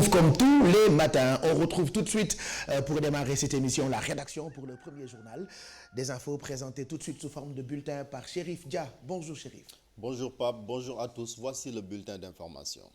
Comme tous les matins, on retrouve tout de suite pour démarrer cette émission la rédaction pour le premier journal. Des infos présentées tout de suite sous forme de bulletin par Chérif Dia. Bonjour Chérif. Bonjour Pape, bonjour à tous. Voici le bulletin d'information.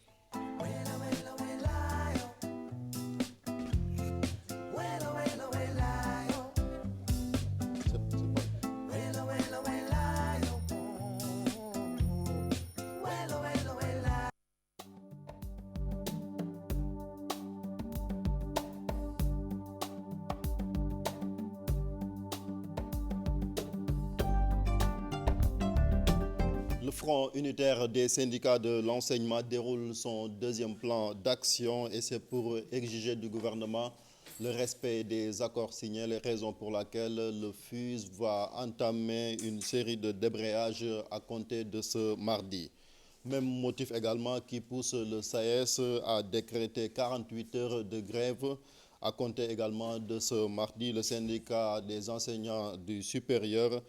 Le Front unitaire des syndicats de l'enseignement déroule son deuxième plan d'action et c'est pour exiger du gouvernement le respect des accords signés, les raisons pour lesquelles le FUS va entamer une série de débrayages à compter de ce mardi. Même motif également qui pousse le SAES à décréter 48 heures de grève à compter également de ce mardi. Le syndicat des enseignants du supérieur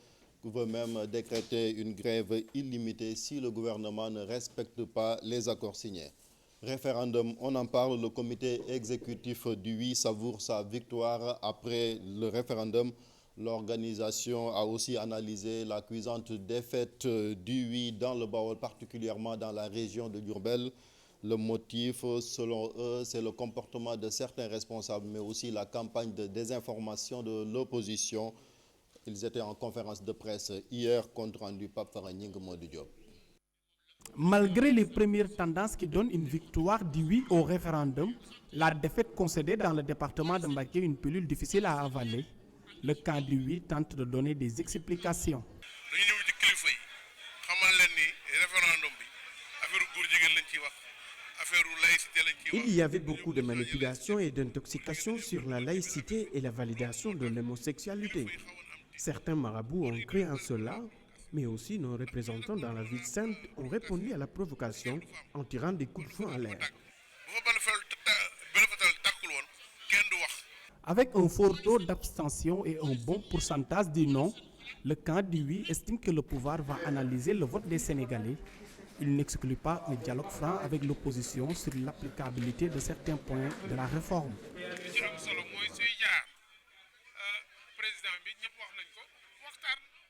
veut même décréter une grève illimitée si le gouvernement ne respecte pas les accords signés. Référendum, on en parle, le comité exécutif du 8 savoure sa victoire après le référendum. L'organisation a aussi analysé la cuisante défaite du 8 dans le Baol, particulièrement dans la région de Diourbel. Le motif, selon eux, c'est le comportement de certains responsables, mais aussi la campagne de désinformation de l'opposition. Ils étaient en conférence de presse hier, compte rendu Pape Faragning Modou Diop. Malgré les premières tendances qui donnent une victoire du oui au référendum, la défaite concédée dans le département de Mbacké, une pilule difficile à avaler, le camp du oui tente de donner des explications. Il y avait beaucoup de manipulations et d'intoxication sur la laïcité et la validation de l'homosexualité. Certains marabouts ont cru en cela, mais aussi nos représentants dans la ville sainte ont répondu à la provocation en tirant des coups de feu en l'air. Avec un fort taux d'abstention et un bon pourcentage du non, le camp du oui estime que le pouvoir va analyser le vote des Sénégalais. Il n'exclut pas un dialogue franc avec l'opposition sur l'applicabilité de certains points de la réforme.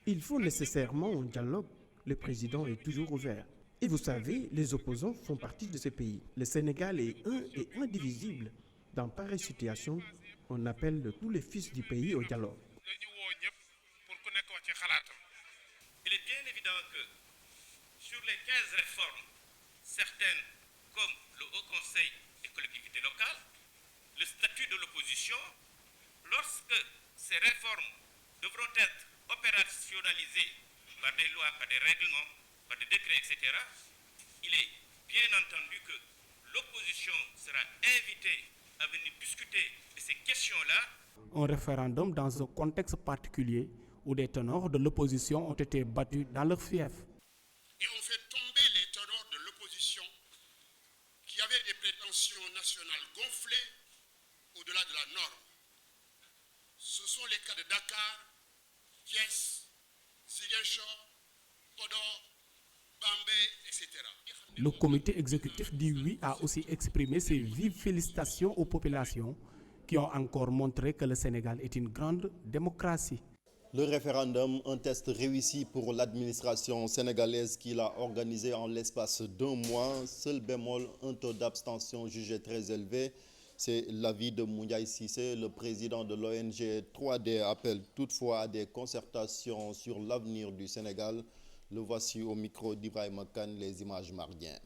Il faut nécessairement un dialogue. Le président est toujours ouvert. Et vous savez, les opposants font partie de ce pays. Le Sénégal est un et indivisible. Dans pareille situation, on appelle tous les fils du pays au dialogue. Il est bien évident que sur les 15 réformes, certaines comme le Haut Conseil des collectivités locales, le statut de l'opposition, lorsque ces réformes devront être opérationnalisées par des lois, par des règlements, par des décrets, etc., il est bien entendu que l'opposition sera invitée à venir discuter de ces questions-là. Un référendum dans un contexte particulier où des ténors de l'opposition ont été battus dans leur fief. Et on fait tomber les ténors de l'opposition qui avaient des prétentions nationales gonflées au-delà de la norme. Ce sont les cas de Dakar, Thiès, Ziguinchor, Podor, Bambey, etc. Le comité exécutif du oui a aussi exprimé ses vives félicitations aux populations qui ont encore montré que le Sénégal est une grande démocratie. Le référendum, un test réussi pour l'administration sénégalaise qui l'a organisé en l'espace d'un mois. Seul bémol, un taux d'abstention jugé très élevé. C'est l'avis de Moundiaye Cissé, le président de l'ONG 3D appelle toutefois à des concertations sur l'avenir du Sénégal. Le voici au micro d'Ibrahim Kane, les images mardiennes.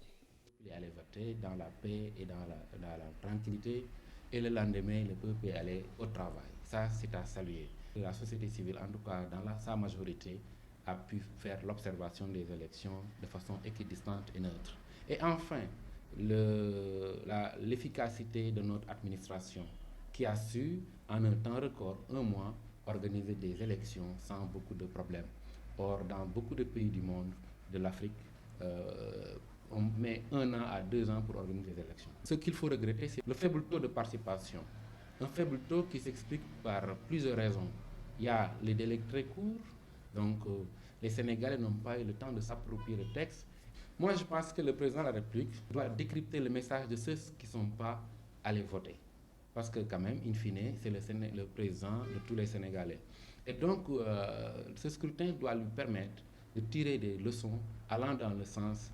Il est allé voter dans la paix et dans la tranquillité et le lendemain, le peuple est allé au travail. Ça, c'est à saluer. La société civile, en tout cas dans sa majorité, a pu faire l'observation des élections de façon équidistante et neutre. Et enfin, l'efficacité de notre administration qui a su, en un temps record, un mois, organiser des élections sans beaucoup de problèmes. Or, dans beaucoup de pays du monde, de l'Afrique, on met 1 an à 2 ans pour organiser des élections. Ce qu'il faut regretter, c'est le faible taux de participation. Un faible taux qui s'explique par plusieurs raisons. Il y a les délais très courts, donc les Sénégalais n'ont pas eu le temps de s'approprier le texte. Moi, je pense que le président de la République doit décrypter le message de ceux qui ne sont pas aller voter. Parce que quand même, in fine, c'est le président de tous les Sénégalais. Et donc, ce scrutin doit lui permettre de tirer des leçons allant dans le sens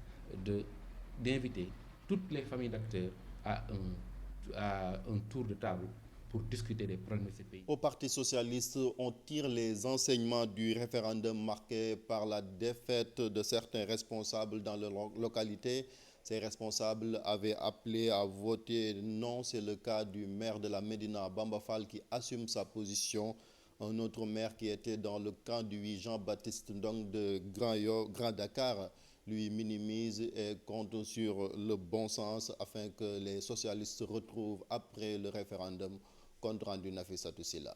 d'inviter toutes les familles d'acteurs à un tour de table pour discuter des problèmes de ce pays. Au Parti socialiste, on tire les enseignements du référendum marqué par la défaite de certains responsables dans leur localité. Ces responsables avaient appelé à voter non. C'est le cas du maire de la Médina, Bamba Fall, qui assume sa position. Un autre maire qui était dans le camp du 8, Jean-Baptiste Ndong de Grand Dakar, lui minimise et compte sur le bon sens afin que les socialistes retrouvent après le référendum compte rendu Nafissatou Sylla.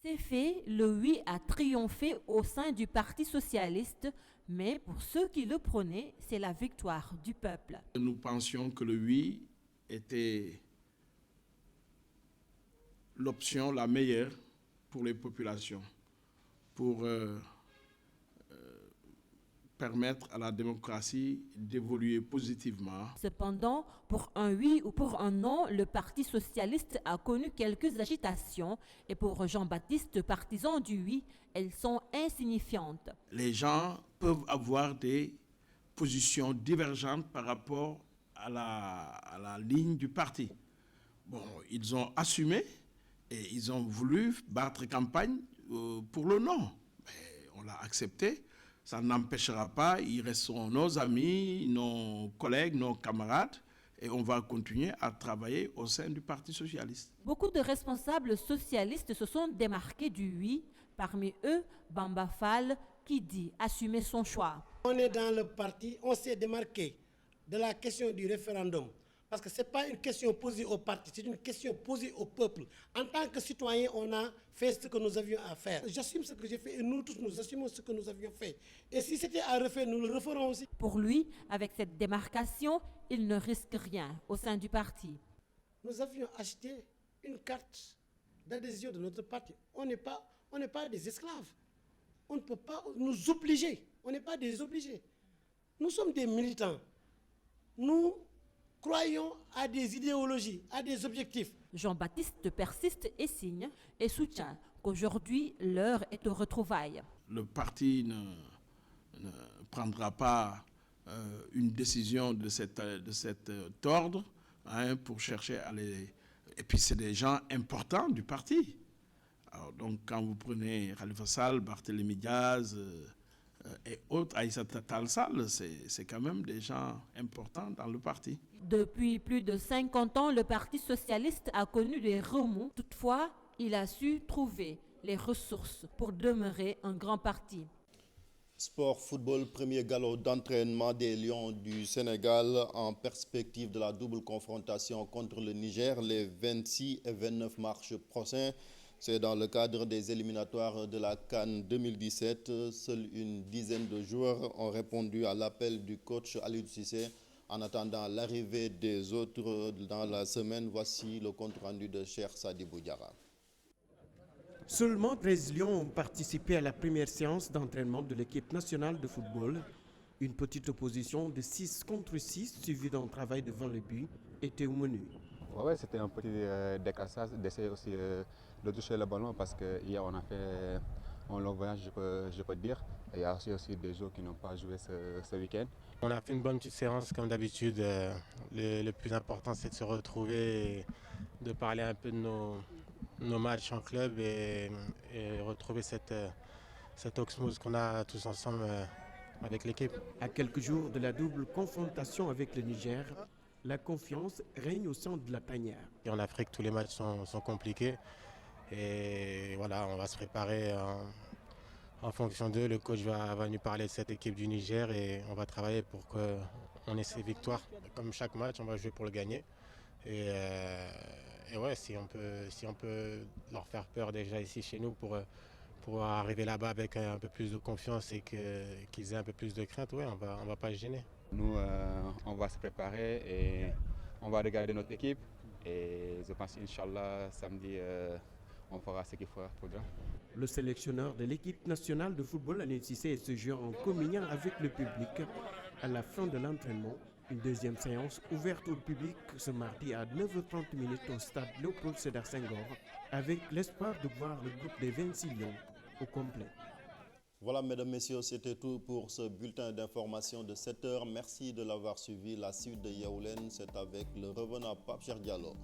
C'est fait, le oui a triomphé au sein du Parti socialiste, mais pour ceux qui le prônaient, c'est la victoire du peuple. Nous pensions que le oui était l'option la meilleure pour les populations, pour permettre à la démocratie d'évoluer positivement. Cependant, pour un oui ou pour un non, le Parti socialiste a connu quelques agitations et pour Jean-Baptiste, partisan du oui, elles sont insignifiantes. Les gens peuvent avoir des positions divergentes par rapport à la ligne du parti. Bon, ils ont assumé et ils ont voulu battre campagne pour le non. Mais on l'a accepté. Ça n'empêchera pas, ils resteront nos amis, nos collègues, nos camarades, et on va continuer à travailler au sein du Parti socialiste. Beaucoup de responsables socialistes se sont démarqués du oui, parmi eux Bamba Fall qui dit assumer son choix. On est dans le parti, on s'est démarqué de la question du référendum. Parce que ce n'est pas une question posée au parti, c'est une question posée au peuple. En tant que citoyen, on a fait ce que nous avions à faire. J'assume ce que j'ai fait et nous tous, nous assumons ce que nous avions fait. Et si c'était à refaire, nous le referons aussi. Pour lui, avec cette démarcation, il ne risque rien au sein du parti. Nous avions acheté une carte d'adhésion de notre parti. On n'est pas des esclaves. On ne peut pas nous obliger. On n'est pas des obligés. Nous sommes des militants. Nous croyons à des idéologies, à des objectifs. Jean-Baptiste persiste et signe et soutient qu'aujourd'hui, l'heure est aux retrouvailles. Le parti ne prendra pas une décision de cet ordre pour chercher à les... Et puis c'est des gens importants du parti. Alors, donc quand vous prenez Khalifa Sall, Barthélémy Diaz et autres, Aïssata Tall Sall, c'est quand même des gens importants dans le parti. Depuis plus de 50 ans, le Parti socialiste a connu des remous. Toutefois, il a su trouver les ressources pour demeurer un grand parti. Sport, football, premier galop d'entraînement des Lions du Sénégal en perspective de la double confrontation contre le Niger les 26 et 29 mars prochains. C'est dans le cadre des éliminatoires de la CAN 2017. Seule une dizaine de joueurs ont répondu à l'appel du coach Aliou Cissé. En attendant l'arrivée des autres dans la semaine, voici le compte rendu de Cheikh Sadibou Diarra. Seulement 13 Lions ont participé à la première séance d'entraînement de l'équipe nationale de football. Une petite opposition de 6 contre 6, suivie d'un travail devant le but, était au menu. Oui, c'était un petit décassage d'essayer aussi de toucher le ballon parce qu'hier on a fait un long voyage, je peux dire. Et il y a aussi des joueurs qui n'ont pas joué ce week-end. On a fait une bonne petite séance comme d'habitude. Le plus important c'est de se retrouver et de parler un peu de nos matchs en club et retrouver cette osmose qu'on a tous ensemble avec l'équipe. À quelques jours de la double confrontation avec le Niger, la confiance règne au sein de la tanière. Et en Afrique, tous les matchs sont compliqués. Et voilà, on va se préparer en fonction d'eux. Le coach va nous parler de cette équipe du Niger et on va travailler pour qu'on ait ces victoires. Comme chaque match, on va jouer pour le gagner. Et ouais, si on peut leur faire peur déjà ici chez nous pour arriver là-bas avec un peu plus de confiance et qu'ils aient un peu plus de crainte, ouais, on va pas se gêner. Nous, on va se préparer et on va regarder notre équipe. Et je pense qu'Inch'Allah, samedi, on fera ce qu'il faudra. Le sélectionneur de l'équipe nationale de football, Aliou Cissé, se joue en communion avec le public à la fin de l'entraînement Une deuxième séance ouverte au public ce mardi à 9h30 au stade Léopold Sédar Senghor avec l'espoir de voir le groupe des 26 Lions au complet. Voilà, mesdames, messieurs, c'était tout pour ce bulletin d'information de 7h. Merci de l'avoir suivi. La suite de Yeewu Leen, c'est avec le revenant Pape Cheikh Diallo.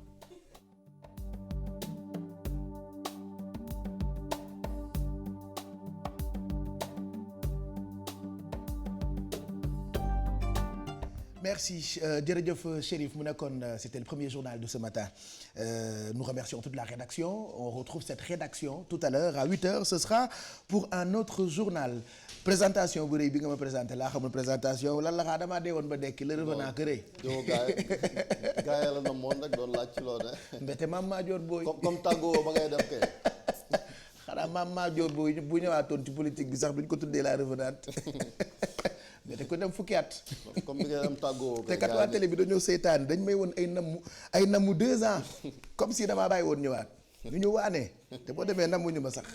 Merci jërëjëf Chérif mu nekkoon c'était le premier journal de ce matin. Nous remercions toute la rédaction. On retrouve cette rédaction tout à l'heure à 8h. Ce sera pour un autre journal. Présentation bu rëy bi nga ma présenté laa xamul présentation lan la xaa damaa dee woon ba dekki le revenant que rëy. yow gaa yi la na moon rek doon laaj ci loolu ne. mbete maam Madior Boy. comme tàggoo ba ngay def kay. xanaa maam Madior Boy bu ñëwaatoon ci politique bi sax duñ ko tuddee la revenante. mais te ko dem fukki at. comme bi ngay am tàggoo. te kat waa télé bi dañoo seytaan dañ may woon ay namu 2 ans comme si damaa bàyyi woon ñëwaat ñu ñu waanee te boo demee namuñu ma sax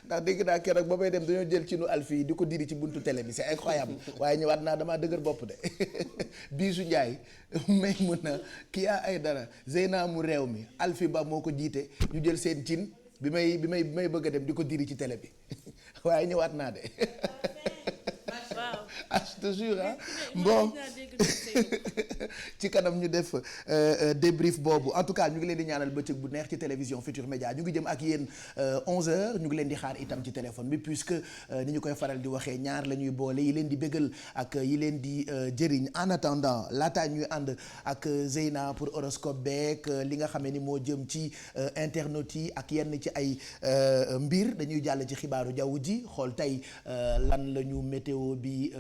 ndax dégg naa keroog ba may dem dañoo jël ci nu alfi di ko diri ci buntu télé bi c'est incroyable waaye ñëwaat naa damaa dëgër bopp de. Bijou Ndiaye may mun na kii ay dara Zeyna mu réew mi alfi ba moo ko jiite ñu jël seen cin bi may bëgg a dem di ko diri ci télé bi waaye ñëwaat naa de. ah je te jure ah bon ci kanam ñu def débrief boobu en tout cas ñu ngi leen di ñaanal bëccëg bu neex ci télévision Futur Média ñu ngi jëm ak yéen 11h ñu ngi leen di xaar itam ci téléphone bi puisque ni ñu koy faral di waxee ñaar la ñuy boole yi leen di bégal ak yi leen di jëriñ en attendant laataa ñuy ànd ak Zeyna pour horoscope beeg li nga xamee ni moo jëm ci internautes yi ak yenn ci ay mbir dañuy jàll ci xibaaru jaww ji xool tey lan la ñu météo bi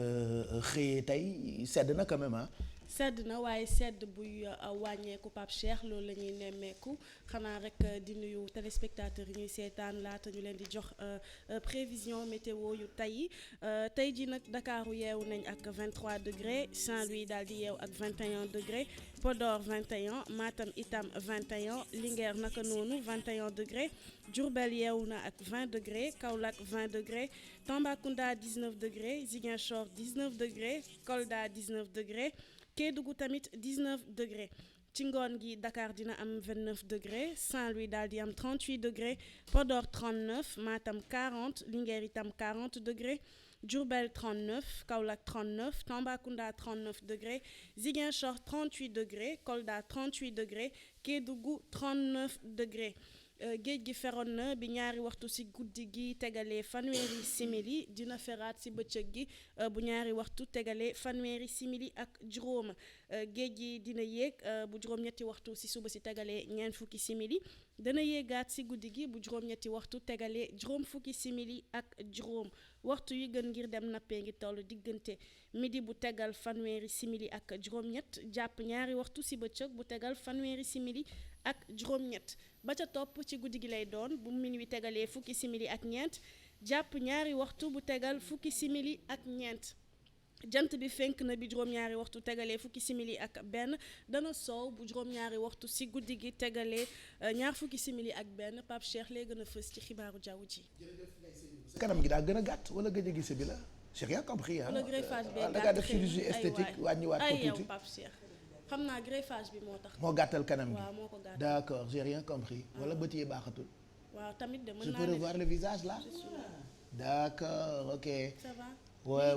xëyee tey sedd na quand même ah. sedd na waaye sedd buy wàññeeku Pape Cheikh loolu la ñuy nemmeeku xanaa rek di nuyu téléspectateurs yi ñuy seetaan laata ñu leen di jox prévision météo yu tey ji nag Dakaaru yeewu nañ ak 23 degré Saint-Louis daal di yeew ak 21 degré Podor 21 Matam itam 21 Linguère naka noonu 21 degré Diourbel yeewu na ak 20 degré Kaolack 20 degré Tambacounda 19 degré Ziguinchor 19 degré Kolda 19 degré Kédougou tamit 19 degré ci ngoon gi Dakar dina am 29 degré Saint-Louis daal di am 38 degré Podor 39 Matam 40 Linguère itam 40 degré Diourbel 39 Kaolack 39 Tambacounda 39 degré Ziguinchor 38 degré Kolda 38 degré Kédougou 39 degré géej gi feroon na bi ñaari waxtu ci guddi gi tegalee fanweeri simili dina feraat ci bëccëg gi bu ñaari waxtu tegalee fanweeri simili ak juróom géej gi dina yéeg bu juróom-ñetti waxtu ci suba ci tegalee ñeent fukki simili dana yéegaat ci guddi gi bu juróom-ñetti waxtu tegalee juróom fukki simili ak juróom waxtu yi gën ngir dem nappee ngi toll diggante midi bu tegal fanweeri simili ak juróom-ñett jàpp ñaari waxtu ci bëccëg bu tegal fanweeri simili ak juróom-ñett ba ca topp ci guddi gi lay doon bu minuit tegalee fukki simili ak ñeent jàpp ñaari waxtu bu tegal fukki simili ak ñeent jant bi fenk na bi juróom-ñaari waxtu tegalee fukki simili ak benn dana soow bu juróom-ñaari waxtu ci guddi gi tegalee ñaar fukki simili ak benn Pape Cheikh lay gën a fës ci xibaaru jaww ji. kanam gi daa gën a gàtt wala gëj a gise bi la j'ai rien compris ah. wala greffage bee da ngaa def chirurgie esthétique wàññiwaat ko tuuti ay yow Pape Cheikh xam naa greffage bi moo tax. moo gàttal kanam gi waaw moo ko gàttal. d'accord j'ai rien compris wala bët yi baaxatul. waaw tamit de mën naa je peux revoir le visage là. d'accord ok. ça va. ouais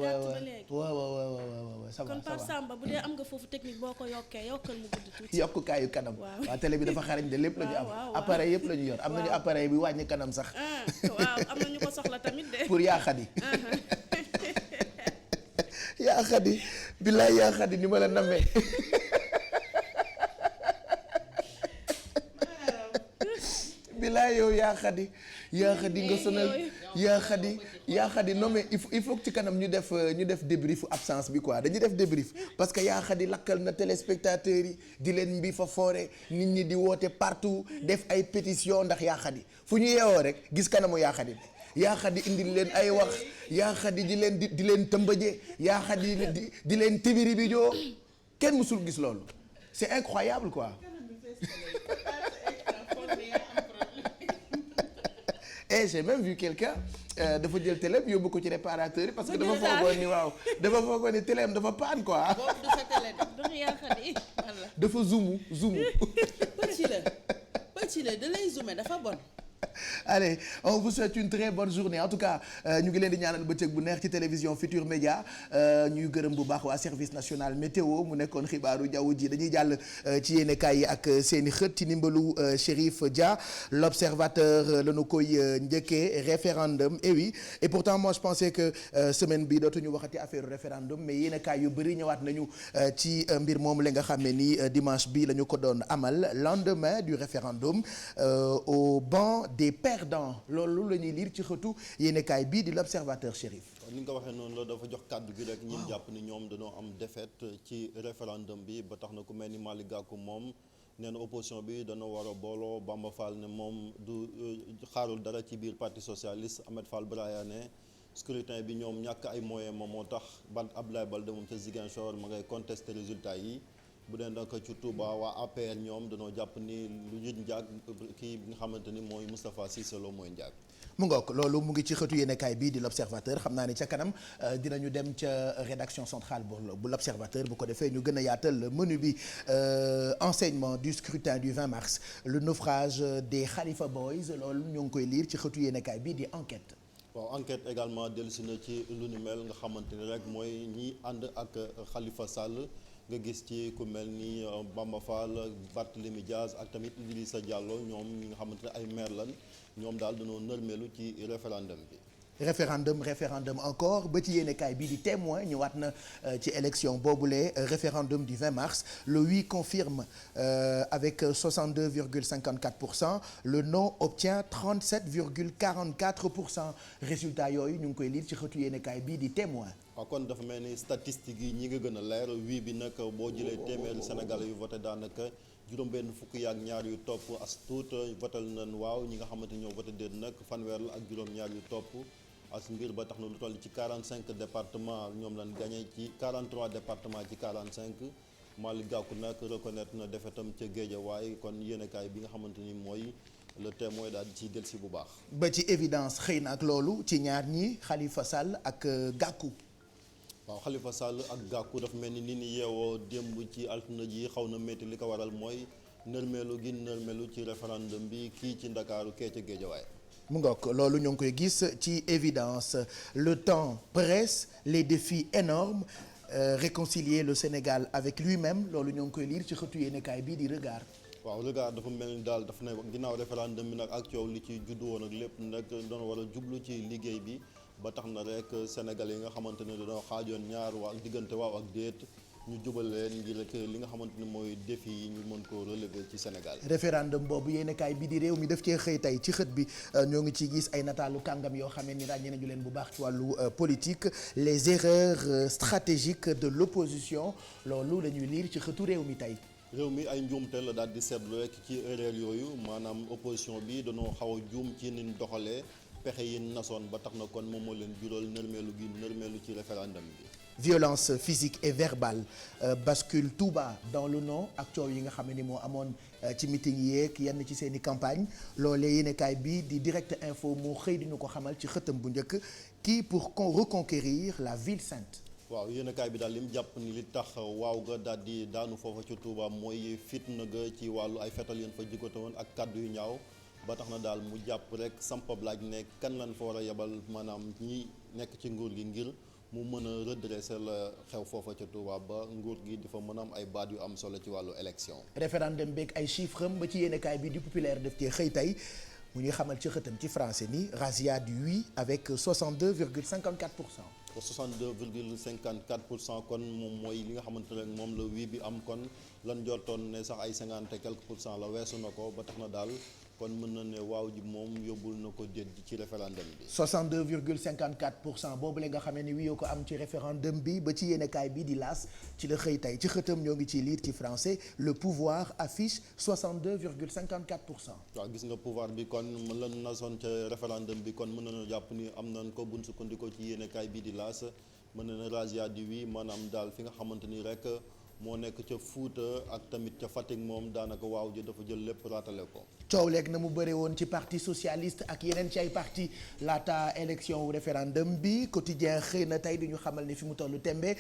ça va kon Pape Samba bu dee am nga foofu technique boo ko yokkee yokkal mu gudd tuuti. yokkukaayu kanam. waaw télé bi dafa xarañ de lépp la ñu am. appareil yëpp la ñu yor am nañu appareil bi wàññi kanam sax. waaw am na ñu ko soxla tamit de. pour yaa xadi. yaa xadi billaay yaa xadi ni ma la namee. billaay yow yaa xadi nga sonal yaa xadi non mais il faut que ci kanam ñu def débrief absence bi quoi dañuy def débrief parce que yaa xadi lakkal na téléspectateurs yi di leen mbi fa foore nit ñi di woote partout def ay pétition ndax yaa xadi fu ñu yeewoo rek gis kanamu yaa xadi yaa xadi indil leen ay wax yaa xadi di leen tëmbaje yaa xadi di leen tibiri bi joo kenn mësul gis loolu c'est incroyable quoi. Et j'ai même vu quelqu'un dafa jël téléem yóbbu ko ci réparateur yi parce que dafa foogoon ni waaw dafa foogoon ni téléem dafa paan quoi. boobu du sa télé de du yàqati walla. dafa zoomu. pëcc la da lay zoomé dafa bon. Allez, on vous souhaite une très bonne journée en tout cas ñu ngi leen di ñaanal bëccëg bu neex ci télévision Futur Média ñuy gërëm bu baax waa service national météo mu nekkoon xibaaru jaww ji dañuy jàll ci yéenekaay yi ak seeni xët ci ndimbalu Chérif Dia. L'Observateur la ñu koy njëkkee référendum et oui et pourtant moi je pensais que semaine bi dootuñu waxati affaire référendum mais yéenekaay yu bëri ñëwaat nañu ci mbir moom la nga xam ne ni dimanche bi la ñu ko doon amal lendemain du référendum au banc des perdants loolu la ñuy lire ci xëtu yéenekaay bii di l'Observateur Chérif. ni nga ko waxee noonu la dafa jox kàddu gi rek ñi jàpp ni ñoom dañoo am défaite ci référendum bi ba tax na ku mel ni Malick Gakou moom nee na opposition bi dana war a booloo. Bamba Fall ne moom du xaarul dara ci biir parti socialiste. Ahmed Fall Braya ne scrutin bi ñoom ñàkk ay moyens moom moo tax ban Abdoulaye Baldé moom ca Ziguinchor ma ngay contester résultat yi. bu dee nag ci Touba waa APR ñoom dañoo jàpp ni lu ñu njaag kii bi nga xamante ni mooy Moustapha Cissé Lo mooy njaag. mu ngoog loolu mu ngi ci xëtu yéenekaay bii di l'Observateur xam naa ne ca kanam dinañu dem ca rédaction centrale bu l'Observateur bu ko defee ñu gën a yaatal menu bi enseignement du scrutin du 20 mars le naufrage des Khalifa Boys loolu ñoo ngi koy lire ci xëtu yéenekaay bii di enquête. waaw enquête également dellusi na ci lu ni mel nga xamante ni rek mooy ñi ànd ak Khalifa Sall. nga gis ci ku mel ni Bamba Fall Barthélémy Diaz ak tamit Idrissa Diallo ñoom ñi nga xamante ne ay maire lan ñoom daal dañoo nërmeelu ci référendum bi. référendum encore ba ci yéenekaay bii di Témoin ñëwaat na ci élection boobule référendum du 20 mars le oui confirme avec 62,54%, le non obtient 37,44%. résultat yooyu ñu ngi koy lire ci xëtu yéenekaay bii di Témoin. waaw kon dafa mel ni statistiques yi ñi nga gën a leer wii bi nag boo jëlee téeméeri Sénégalais yu voté daanaka juróom-benn fukki yaak ñaar yu topp as tuut votal nañ waaw ñi nga xamante ñoo voté déet nag fanweer la ak juróom-ñaar yu topp as mbir ba tax na lu toll ci 45 départements ñoom lañ gagné ci 43 départements ci 45 Malick Gakou nag reconnaître na defetam ca Guédiawaye kon yéenekaay bi nga xamante ni mooy le Témoin daal di ciy dellusi bu baax. ba ci évidence xëy na ak loolu ci ñaar ñi Khalifa Sall ak Gakou. waaw Khalifa Sall ak Gakou dafa mel ni ni yeewoo démb ci altine ji xaw na métti li ko waral mooy nërmeelu ci référendum bi kii ci Ndakaaru kee ca Géejawaay. mu ngoog loolu ñoo ngi koy gis ci évidence le temps presse les défis énormes réconcilier le Sénégal avec lui-même loolu ñoo ngi koy lire ci xëtu yéenekaay bii di Regard. waaw Regard dafa mel ni daal dafa ne ginnaaw référendum bi nag ak coow li ci juddu woon ak lépp nag doon war a jublu ci liggéey bi. ba tax na rek Sénégal yi nga xamante ne dañoo xaajoon ñaar waa diggante waaw ak déet ñu jubal leen ngir rek li nga xamante ne mooy défi yi ñu mën koo relever ci Sénégal. référendum boobu yéenekaay bi di réew mi daf cee xëy tey ci xët bi ñoo ngi ci gis ay nataalu kàngam yoo xam ne ni ràññee nañu leen bu baax ci wàllu politique les erreurs stratégiques de l'opposition loolu la ñuy lire ci xëtu réew mi tey. réew mi ay njuumte la daal di seetlu rek ci erreur yooyu maanaam opposition bi dañoo xaw a juum ci ni ñu doxalee. pexe yi nasoon ba tax na kon moom moo leen jural nërmeelu ci référendum bi. violence physique et verbale bascule tout bas dans le non ak coow yi nga xam ne ni moo amoon ci meeting yeeg yenn ci seen i campagne loolee yéenekaay bi di Direct Info moo xëy di ñu ko xamal ci xëtam bu njëkk kii pour reconquérir la ville sainte. waaw yéenekaay bi daal li mu jàpp ni li tax waaw ga daal di daanu foofa ci Touba mooy fitna ga ci wàllu ay fetal yéen fa jikkote woon ak kàddu yu ñaaw. ba tax na daal mu jàpp rek sampab laaj ne kan lañ fa war a yebal maanaam ñi nekk ci nguur gi ngir mu mën a redresser la xew foofa ca Touba ba nguur gi di fa mën a am ay baat yu am solo ci wàllu élection. référendum beeg ay chiffres am ba ci yéenekaay bi di Populaire def cee xëy tey mu ñuy xamal ci xëtam ci français ni razzia du oui avec 62,54%. 62,54% kon moom mooy li nga xamante ne moom la oui bi am kon lan jortoon ne sax ay 50 et quelques pour cent la weesu na ko ba tax na daal. kon mën na ne waaw ji moom yóbbul na ko déet ci référendum bi. 62,54% boobu la nga xam ne wiyoo ko am ci référendum bi ba ci yéenekaay bi di L'As ci la xëy tey ci xëtam ñoo ngi ciy lire ci français le pouvoir affiche 62,54%. waaw gis nga pouvoir bi kon mën la nasoon ca référendum bi kon mën nañu jàpp ni am nañ ko buñ sukkandikoo ci yéenekaay bi di L'As mën na ne razzia di oui maanaam daal fi nga xamante ni rek moo nekk ca Fuuta ak tamit ca Fatick moom daanaka waaw ji dafa jël lépp raatale ko. coow leeg na mu bëre woon ci parti socialiste ak yeneen ci ay parti laata élection wu référendum bi quotidien xëy na tey di ñu xamal ni fi mu tollu tembe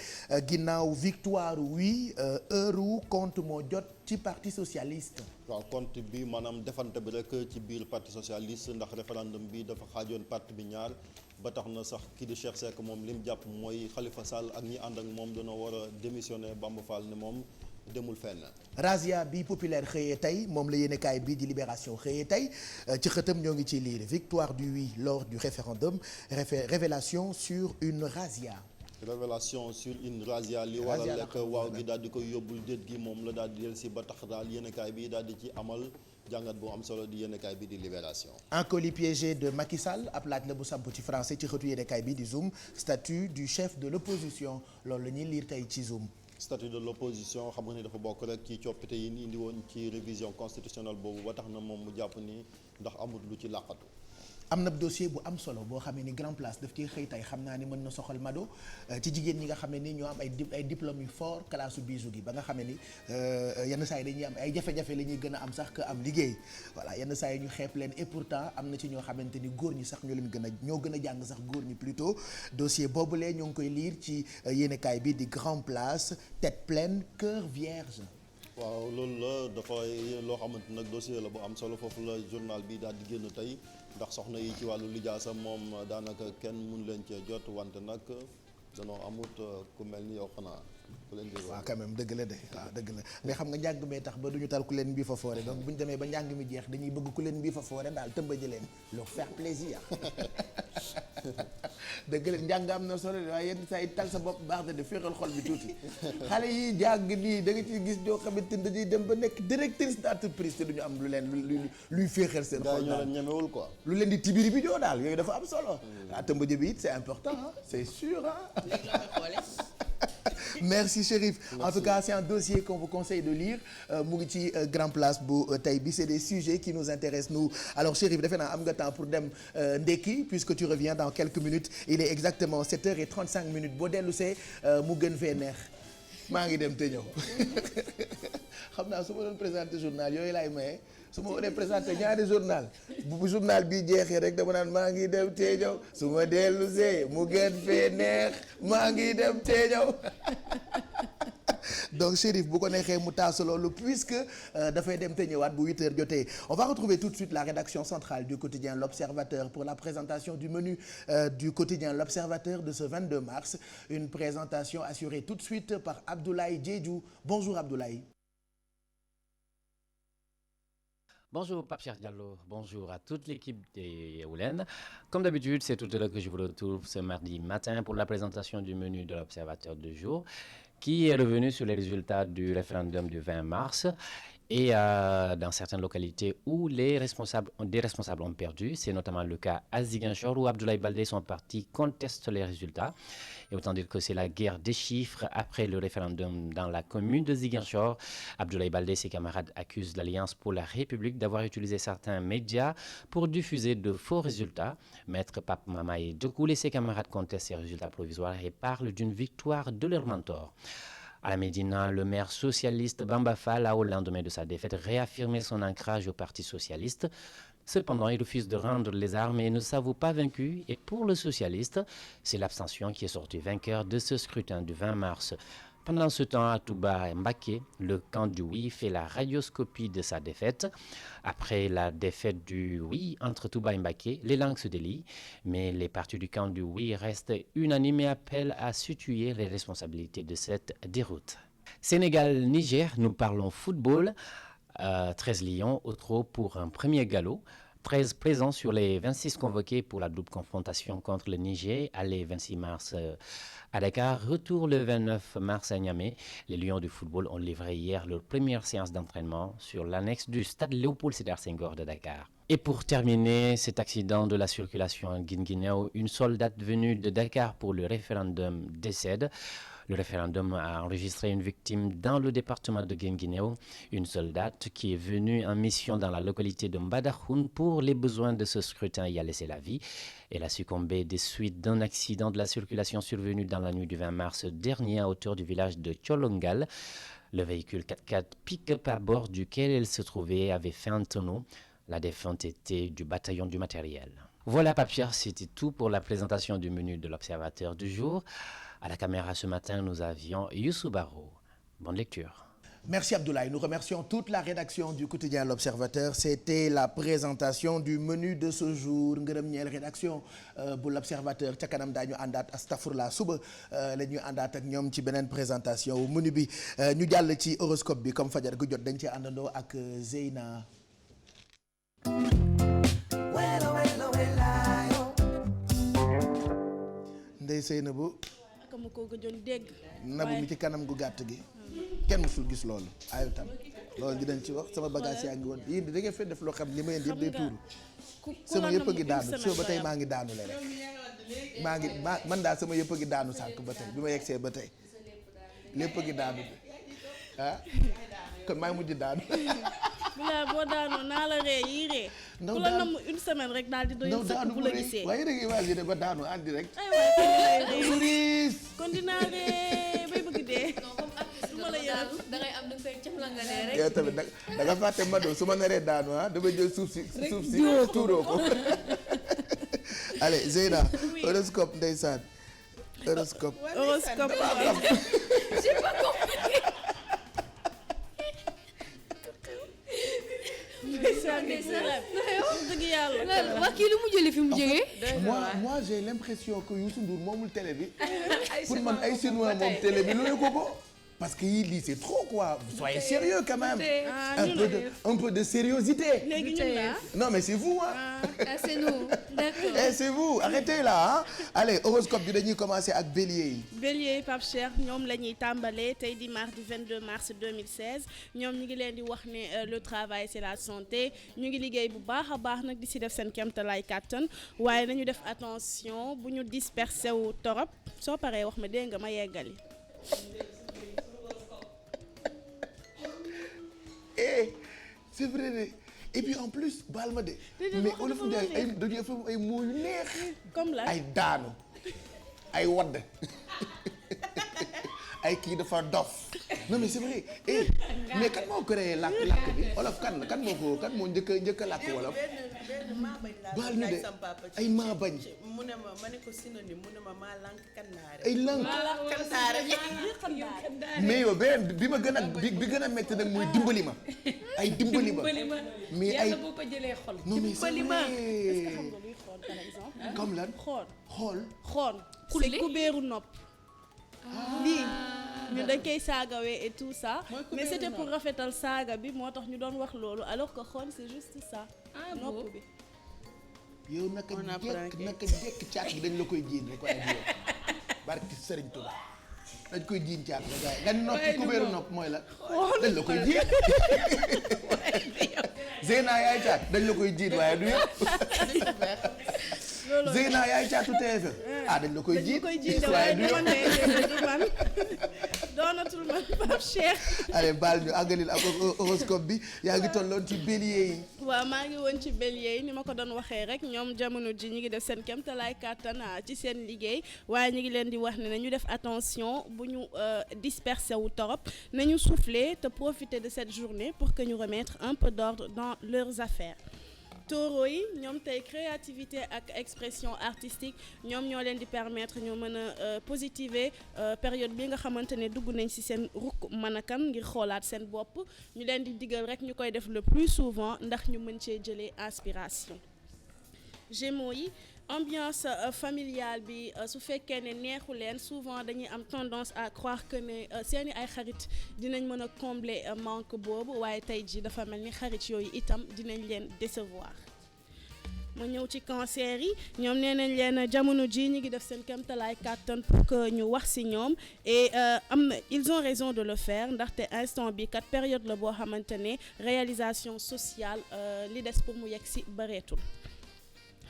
ginnaaw victoire oui heure wu compte moo jot ci parti socialiste. waaw compte bi maanaam defante bi rek ci biir parti socialiste ndax référendum bi dafa xaajoon parti bi ñaar ba tax na sax kii di Cheikh Seck moom li mu jàpp mooy Khalifa Sall ak ñi ànd ak moom dana war a démissionner Bamba Fall ne moom demul fenn. Razia bi populaire xëyee tey moom la yéenekaay bii di Libération xëyee tey ci xëtam ñoo ngi ci lire victoire du oui lors du référendum révélation sur une razzia. révélation sur une razzia li waral rek waaw gi daal di koy yóbbul déet gi moom la daal di dellusi ba tax daal yéenekaay bi daal di ci amal jàngat bu am solo di yéenekaay bi di Libération. un colis piégé de Macky Sall ab laaj la bu samp ci français ci xëtu yéenekaay bi di Zoom statut du chef de l'opposition loolu la ñuy lire tey ci Zoom. statut de l'opposition xam nga ni dafa bokk rek ci coppite yi ni indi woon ci révision constitutionnelle boobu ba tax na moom mu jàpp ni ndax amul lu ci làqatu. am na dossier bu am solo boo xamee ni Grand Place daf ciy xëy tey xam naa ni mën na soxal Mado ci jigéen ñi nga xam ne ni ñoo am ay diplômes yu fort classe bisu gi ba nga xam ne ni yenn saa yi dañuy am ay jafe-jafe la ñuy gën a am sax que am liggéey voilà yenn saa yi ñu xeeb leen et pourtant am na ci ñoo xamante ni góor ñi sax ñoo gën a jàng sax góor ñi plutôt dossier boobulee ñoo ngi koy lire ci yéenekaay bi di Grand Place tête pleine cœur vierge. waaw loolu la dafay loo xamante nag dossier la bu am solo foofu la journal bi daal di génn tey ndax soxna yi ci wàllu lijaasa moom daanaka kenn mun leen cee jot wante nag danoo amut ku mel ni yow xanaa ku leen di. waaw quand même dëgg la de waaw dëgg la mais xam nga njàng mee tax ba duñu tal ku leen mbii fa foore donc bu ñu demee ba njàng mi jeex dañuy bëgg ku leen mbii fa foore daal tëmbaji leen leur faire plaisir dëgg la njàng am na solo waaye yenn saa yi tal sa bopp baax na de féexal xol bi tuuti xale yi jàng nii da nga ci gis ñoo xamante ni dañuy dem ba nekk directrice d'entreprise te duñu am lu leen luy féexal seen xol daal ñemewul quoi lu leen di tibiri bi joo daal yooyu dafa am solo waaw tëmbaji bi it c'est important c'est sûr merci Chérif en tout cas c'est un dossier qu'on vous conseille de lire mu ngi ci Grand Place bu tey bi c'est des sujets qui nous intéressent nous alors Chérif defe naa am nga temps pour dem ndekki puisque tu reviens dans quelques minutes il est exactement 7h35 boo dellu see mu gën fee neex maa ngi dem te ñëw xam naa su ma doon présenter journal yooyu laay maye su ma waree présenter ñaari journal bu journal bi jeexee rek dama naan maa ngi dem te ñëw su ma dellu see mu gën fee neex maa ngi dem te ñëw donc Chérif bu ko neexee mu taasu loolu puisque dafay dem te ñëwaat bu 8h jotee on va retrouver tout de suite la rédaction centrale du quotidien L'Observateur pour la présentation du menu du quotidien L'Observateur de ce 22 mars une présentation assurée tout de suite par Abdoulaye Diédhiou bonjour Abdoulaye. Bonjour Pape Cheikh Diallo, bonjour à toute l'équipe des Yeewuleen. Comme d'habitude, c'est tout à l'heure que je vous retrouve ce mardi matin pour la présentation du menu de l'Observateur du jour, qui est revenu sur les résultats du référendum du 20 mars et dans certaines localités où des responsables ont perdu. C'est notamment le cas à Ziguinchor où Abdoulaye Baldé, son parti, conteste les résultats. Et autant dire que c'est la guerre des chiffres après le référendum dans la commune de Ziguinchor. Abdoulaye Baldé et ses camarades accusent l'Alliance pour la République d'avoir utilisé certains médias pour diffuser de faux résultats. Maître Pape Mamaye Diokoul et ses camarades contestent ces résultats provisoires et parlent d'une victoire de leur mentor. À la Médina, le maire socialiste Bamba Fall a, au lendemain de sa défaite, réaffirmé son ancrage au Parti socialiste. Cependant, il refuse de rendre les armes et ne s'avoue pas vaincu. Et pour le socialiste, c'est l'abstention qui est sortie vainqueur de ce scrutin du 20 mars. Pendant ce temps, à Touba Mbacké, le camp du oui fait la radioscopie de sa défaite. Après la défaite du oui entre Touba et Mbacké, les langues se délient, mais les partis du camp du oui restent unanimes et appellent à situer les responsabilités de cette déroute. Sénégal-Niger, nous parlons football. 13 lions au trot pour un premier galop. 13 présents sur les 26 convoqués pour la double confrontation contre le Niger, aller 26 mars à Dakar, retour le 29 mars à Niamey. Les Lions du football ont livré hier leur première séance d'entraînement sur l'annexe du stade Léopold Sédar Senghor de Dakar. Et pour terminer cet accident de la circulation en Guinguinéo, une soldate venue de Dakar pour le référendum décède. Le référendum a enregistré une victime dans le département de Guinguinéo, une soldate qui est venue en mission dans la localité de Mbadakhoune pour les besoins de ce scrutin y a laissé la vie. Elle a succombé des suites d'un accident de la circulation survenu dans la nuit du 20 mars dernier à hauteur du village de Tcholongal. Le véhicule 4x4 pick-up à bord duquel elle se trouvait avait fait un tonneau. La défunte était du bataillon du matériel. Voilà, Pape Cheikh, c'était tout pour la présentation du menu de l'Observateur du jour. À la caméra ce matin, nous avions Youssou Baro. Bonne lecture. Merci Abdoulaye. Nous remercions toute la rédaction du quotidien L'Observateur. C'était la présentation du menu de ce jour. Ngërëm ñeel rédaction bu L'Observateur ca kanam daañu àndaat astafurla suba la ñuy àndaat ak ñoom ci beneen présentation menu bi ñu jàll ci horoscope bi comme fajar gu jot dañ ci àndandoo ak Zeyna. Ndey Seyna bu mu ko gëjoon dégg. nabu mi ci kanam gu gàtt gi kenn musul gis loolu ayu tam loolu dinañ ci wax sama bagage yaa ngi woon yéen di da ngeen fee def loo xam li ma yéen yëpp day tuuru sama yëpp a ngi daanu soo ba tey maa ngi daanu le rek man daal sama yëpp a ngi daanu sànq ba tey bi ma yegsee ba tey lépp a ngi daanu ah kon maa ngi mujj daanu bilaa boo daanoo naa la ree yii ree ku la nam une semaine rek daal di doy sëkk bu la gisee waaye da ngay waaj ba daanu en direct ay waay kon dinaa ree bay bëgg dee du ma la yëral da ngay am da nga koy cëmlangalee rek yow tamit da nga fàtte Mado su ma naree daanu dama jël suuf si tuuroo ko allez Zeyna horoscope ndeysaan horoscope j'ai pas compris. waa kii lu mu jëlee fi mu jógee. moi j'ai l'impression que Youssou Ndour moomul télé bi. pour man ay Chinois moom télé bi loolu ko. parce que yii lii c'est trop quoi soyez sérieux quand même. un peu de sérieuxité. non mais c'est vous c'est nous d'accord. c'est vous arrêtez là allez horoscope bi dañuy commencer ak bélier yi. bélier Pape Cheikh ñoom la ñuy tàmbalee tey di mardi 22 mars 2016 ñoom ñu ngi leen di wax ne le travail c'est la santé ñu ngi liggéey bu baax a baax nag di si def seen kéemtalaay kàttan waaye nañu def attention bu ñu dispersé wu torop soo paree wax ma dégg nga ma yeggali. c'est vrai et puis en plus baal ma de mais Olof Ndiaye ay dañuy fa ay mots yu neex comme la ay daanu ay wadd ay kii dafa dof non mais c'est vrai mais kan moo créé làkk bi Olof kan moo njëkk a làkk wolof baal ñu de ay maa bañ mu ne ma ne ko synonyme mu ne ma maa lànk kannaare ay lànk mais yow beneen bi ma gën a bi gën a métti nag mooy dimbali ma ay dimbali ma mais ay yàlla boo ko jëlee xol non mais c'est vrai est-ce que xam nga luy xool par exemple comme lan xool c'est kubéeru nopp lii ñu dañ koy saagawee et tout ça mais c'était pour rafetal saaga bi moo tax ñu doon wax loolu alors que xool c'est juste ça nopp bi yow naka jekk caat bi dañ la koy jiin rek waaye yow barki Serigne Touba dañ koy jiin caat la gaay nga noppi kubéeru nopp mooy la dañ la koy jiin Zeyna yaay caat dañ la koy jiin waaye du yëpp Zeyna yaay caatu TFM dañ la koy jiin waaye du doonatul man Pape Cheikh. allez baal ñu àggalil ak horoscope bi yaa ngi tolloon ci bélier yi. waaw maa ngi woon ci bélier yi ni ma ko doon waxee rek ñoom jamono ji ñu ngi def seen kéemtalaay kàttan ci seen liggéey waaye ñu ngi leen di wax ne nañu def attention bu ñu dispersé wu torop nañu souffler te profiter de cette journée pour que ñu remettre un peu d'ordre dans leurs affaires. Taureau yi ñoom tey créativité ak expression artistique ñoom ñoo leen di permettre ñu mën a positiver période bi nga xamante ne dugg nañ ci seen rukk mën a kan ngir xoolaat seen bopp ñu leen di digal rek ñu koy def le plus souvent ndax ñu mën cee jëlee inspiration. Gémeaux yi ambiance familiale bi su fekkee ne neexu leen souvent dañuy am tendance à croire que ne seeni ay xarit dinañ mën a combler manque boobu waaye tey ji dafa mel ni xarit yooyu itam dinañ leen décevoir. ma ñëw ci cancer yi ñoom nee nañ leen jamono ji ñi ngi def seen kéemtalaay kàttan pour que ñu wax ci ñoom et ils ont raison de le faire ndaxte instant bi kat période la boo xamante ne réalisation sociale li des pour mu yegg ci bareetul.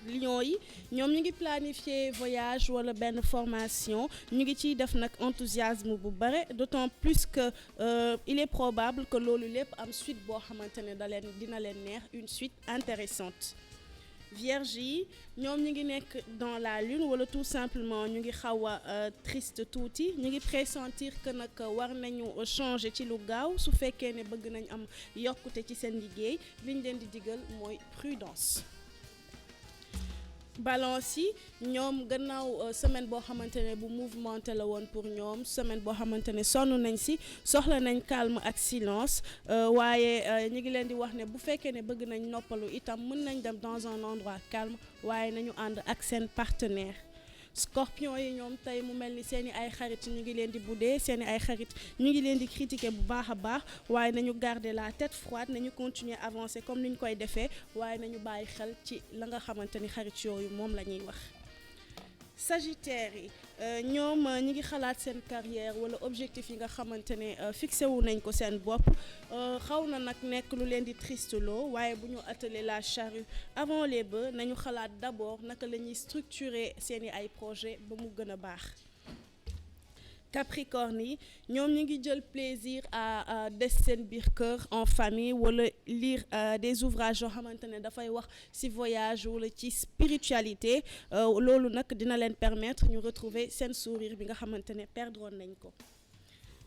Lions yi ñoom ñu ngi planifier voyage wala benn formation ñu ngi ciy def nag enthousiasme bu bare d'autant plus que il est probable que loolu lépp am suite boo xamante ne dina leen neex une suite intéressante. Vierge yi ñoom ñu ngi nekk dans la lune wala tout simplement ñu ngi xaw a triste tuuti ñu ngi pressentir que nag war nañu changer ci lu gaaw su fekkee ne bëgg nañ am yokkute ci seen liggéey liñ leen di digal mooy prudence. Balance yi ñoom gannaaw semaine boo xamante ne bu mouvementé la woon pour ñoom semaine boo xamante ne sonn nañ ci soxla nañ calme ak silence waaye ñu ngi leen di wax ne bu fekkee ne bëgg nañ noppalu itam mën nañ dem dans un endroit calme waaye nañu ànd ak seen partenaire. Scorpion yi ñoom tey mu mel ni seeni ay xarit ñu ngi leen di buddee seeni ay xarit ñu ngi leen di critiquer bu baax a baax waaye nañu garder la tête froide nañu continuer avancer comme ni ñu koy defee waaye nañu bàyyi xel ci la nga xamante ni xarit yooyu moom la ñuy wax. Sagittaire yi ñoom ñi ngi xalaat seen carrière wala objectif yi nga xamante ne fixé wu nañ ko seen bopp xaw na nag nekk lu leen di tristeloo waaye bu ñu atteler la charrue avant les bœufs nañu xalaat d'abord naka la ñuy structurer seeni ay projet ba mu gën a baax. Capricorne yi ñoom ñu ngi jël plaisir à des seen biir kër en famille wala lire des ouvrages yoo xamante ne dafay wax ci voyage wala ci spiritualité loolu nag dina leen permettre ñu retrouver seen sourire bi nga xamante ne perdroon nañ ko.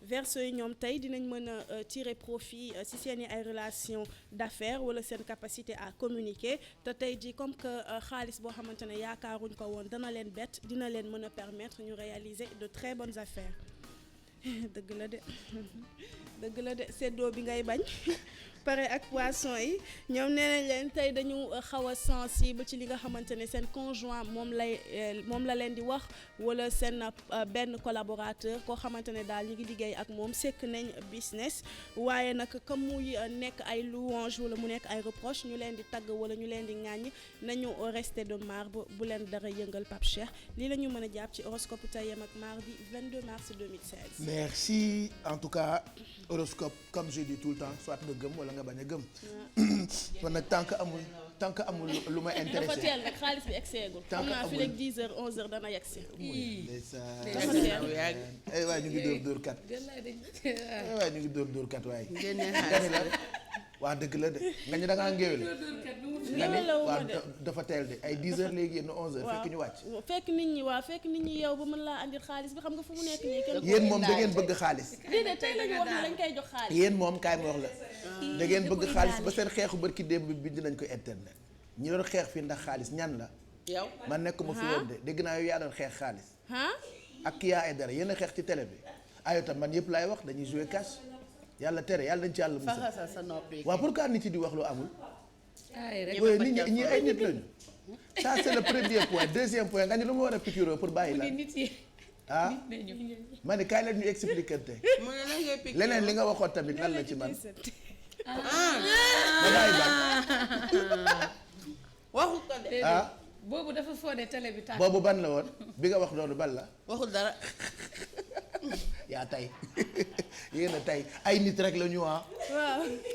Verseau yi ñoom tey dinañ mën a tirer profit ci seeni ay relations d'affaires wala seen capacité à communiquer te tey jii comme que xaalis boo xamante ne yaakaaruñ ko woon dana leen bett dina leen mën a permettre ñu réaliser de très bonnes affaires. dëgg la de seddoo bi ngay bañ. pare ak poisson yi ñoom nee nañ leen tey dañu xaw a sensible ci li nga xamante ne seen conjoint moom la leen di wax wala seen benn collaborateur koo xamante ne daal ñi ngi liggéey ak moom sekk nañ business waaye nag comme muy nekk ay louange wala mu nekk ay reproche ñu leen di tagg wala ñu leen di ŋàññ nañu rester de marbre bu leen dara yëngal Pape Cheikh lii la ñu mën a jàpp ci horoscope tayem ak mardi 22 mars 2016. Merci en tout cas horoscope comme je dis tout le temps soit nga gëm wala nga bañ a gëm. kon nag tant que amul lu ma intéressé. dafa teel rek xaalis bi egseegul. tant que amul xam naa fii rek 10h 11h dana yegsi. dafa teel ay waay ñu ngi dóor kat. ay waay ñu ngi dóor kat waay. waa dëgg la de nga ñu da ngaa ngéwél nga ni waaw dafa teel de ay 10h léegi yenn 11h fekk ñu wàcc. fekk nit ñi yow ba mën laa andil xaalis bi xam nga fu mu nekk nii kenn. yéen moom da ngeen bëgg xaalis. déedéet tey la ñu wax ne lañ koy jox xaalis. yéen moom kaay ma wax la. da ngeen bëgg xaalis ba seen xeexu barki démb bi dinañ ko internet ñi doon xeex fii ndax xaalis ñan la. yow man nekkuma fi woon de dégg naa yow yaa doon xeex xaalis. ak Kya Aidara yéen a xeex ci télé bi. aywa tam man yëpp laay wax dañuy jouer cash yàlla tere yàlla dañ ci yàlla musal. waaw pourquoi nit yi di wax lu amul. nit ñi ay nit lañu. ça c'est le premier point deuxième point nga ni lu ma war a piqûre pour bàyyi la ma ne kaay leen ñu expliquer te leneen li nga waxoon tamit lan la ci man. ma bàyyi ban. waxu ko de. boobu dafa fóode télé bi tàkk. boobu ban la woon bi nga wax noonu ban la. waxul dara. yaa tey yéen a tey ay nit rek la ñu waaw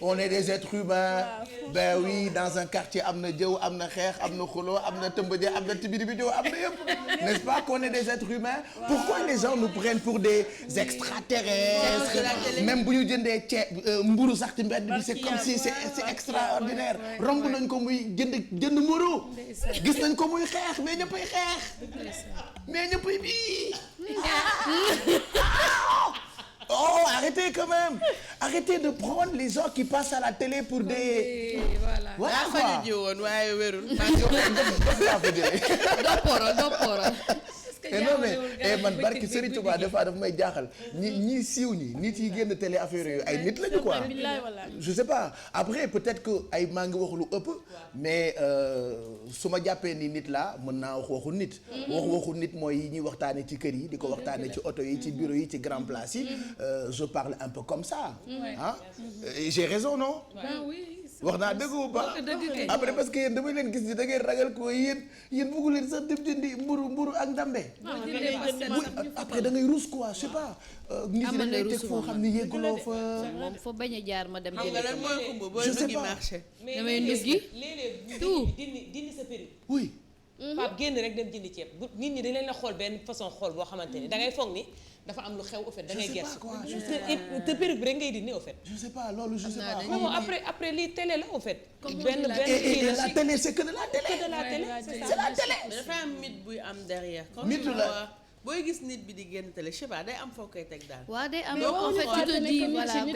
on est des êtres humains. ben oui dans un quartier am na jëw am na xeex am na xuloo am na tëmbëje am na tibidi bi am na yëpp n'est-ce pas qu'on est des êtres humains. pourquoi les gens nous prennent pour des extraterrestres. même bu ñu jëndee ceeb mburu sax ci mbedd bi c'est comme si c'est extraordinaire. romb nañ ko muy jënd mburu gis nañ ko muy xeex mais ñëppay xeex mais ñëppay bii. Oh, arrêtez quand même. Arrêtez de prendre les gens qui passent à la télé pour des. Voilà quoi. non mais man barki Serigne Touba des fois daf may jaaxal ñi siiw ñi nit yi génn télé affaire yooyu ay nit lañu quoi. je sais pas après peut-être que ay maa ngi wax lu ëpp mais su ma jàppee ni nit laa mën naa wax waxu nit. waxu nit mooy yi ñuy waxtaane ci kër yi di ko waxtaane ci oto yi ci bureau yi ci grand place yi je parle un peu comme ça. ah j'ai raison non. wax naa dëgg bu baax après parce que yéen damay leen gis ni da ngeen ragal ko yéen bëggu leen sax dem jëndi mburu ak ndambe après da ngay ruus quoi je sais pas nit ñi dañ lay teg foo xam ni yégguloo fa moom fa bañ a jaar ma dem xam nga lan mooy xumb booy je sais duggi pas. marché damay nduggi léeg-léeg tout dindi sa péri oui Pape génn rek dem jëndi ceeb bu nit ñi dañ leen la xool benn façon xool boo xamante ni da ngay foog ni dafa am lu xew au fait da ngay gerte te péri bi rek ngay dindi au fait je sais pas loolu je sais pas non après lii télé la au fait benn et kii la télé c'est que de la télé de la télé c'est la télé mais dafa am mythe buy am derrière comme mythe la booy gis nit bi di génn télé je sais pas day am foo koy teg daal waaw day am donc en fait tu te dis voilà comme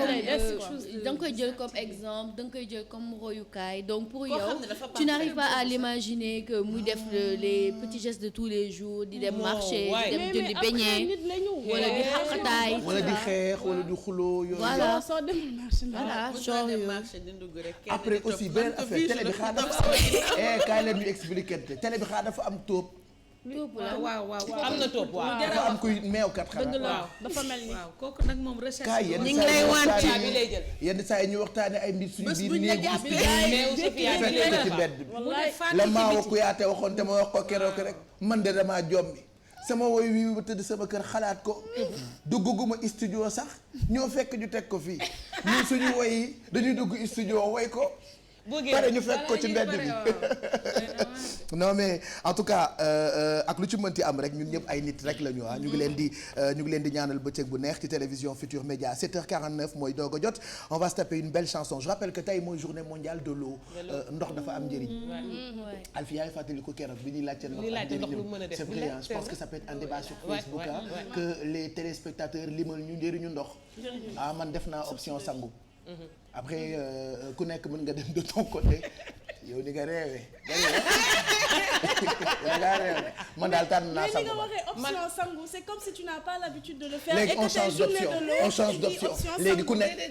da nga koy jël comme exemple da nga koy jël comme royukaay donc pour Koo yow xam ne dafa tu n'arrives pas parfait à l'imaginer que muy def les petits gestes de tous les jours di dem marché di dem jëndi beignet wala di xaqataay wala di xeex wala di xuloo yooyu voilà soo demul marché voilà genre genre yooyu marché di dugg rek kenn après di topp aussi man beneen ko affaire bii télé bi su xaar topp dafa sama am kaay leen ñu expliquer télé bi xaar dafa am tóob waaw am na topp waaw dafa am kuy meewkat xanaa waaw dafa mel ni waaw kooku nag moom recherche kaay yenn ñi ngi lay wante bi lay jël yenn saa yi ñu waxtaane ay mbir suñu bés biir buñ la néegu jàppee meew Sofia bi fekk lay ko jël ci mbedd bi la maawa ku yaate waxoon te ma wax ko keroog rek man de damaa jommi sama woy wi ba tëdd sama kër xalaat ko dugguma studio sax ñoo fekk ñu teg ko fii ñun suñu woy yi dañuy dugg studio woy ko pare ñu fekk ko ci mbedd bi non mais en tout cas ak lu ci mënti am rek ñun ñëpp ay nit rek la ñu ñu ngi leen di ñaanal bëccëg bu neex ci télévision Futur Média 7h49 mooy doog a jot on va se taper une belle chanson je rappelle que tey mooy journée mondiale de l'eau ndox dafa am njëriñ Alfie yaa ngi fàttali ko keroog bi ñuy laajte ndox c'est vrai je pense que ça peut être un débat sur Facebook que les téléspectateurs limal ñu njëriñu ndox man def naa option sangu après ku nekk mën nga dem de ton côté yow ni nga réewee man daal tànn naa sangu mais option sangu c'est comme si tu n'as pas l'habitude de le faire léegi et que tes journées de l'eau on change d'option léegi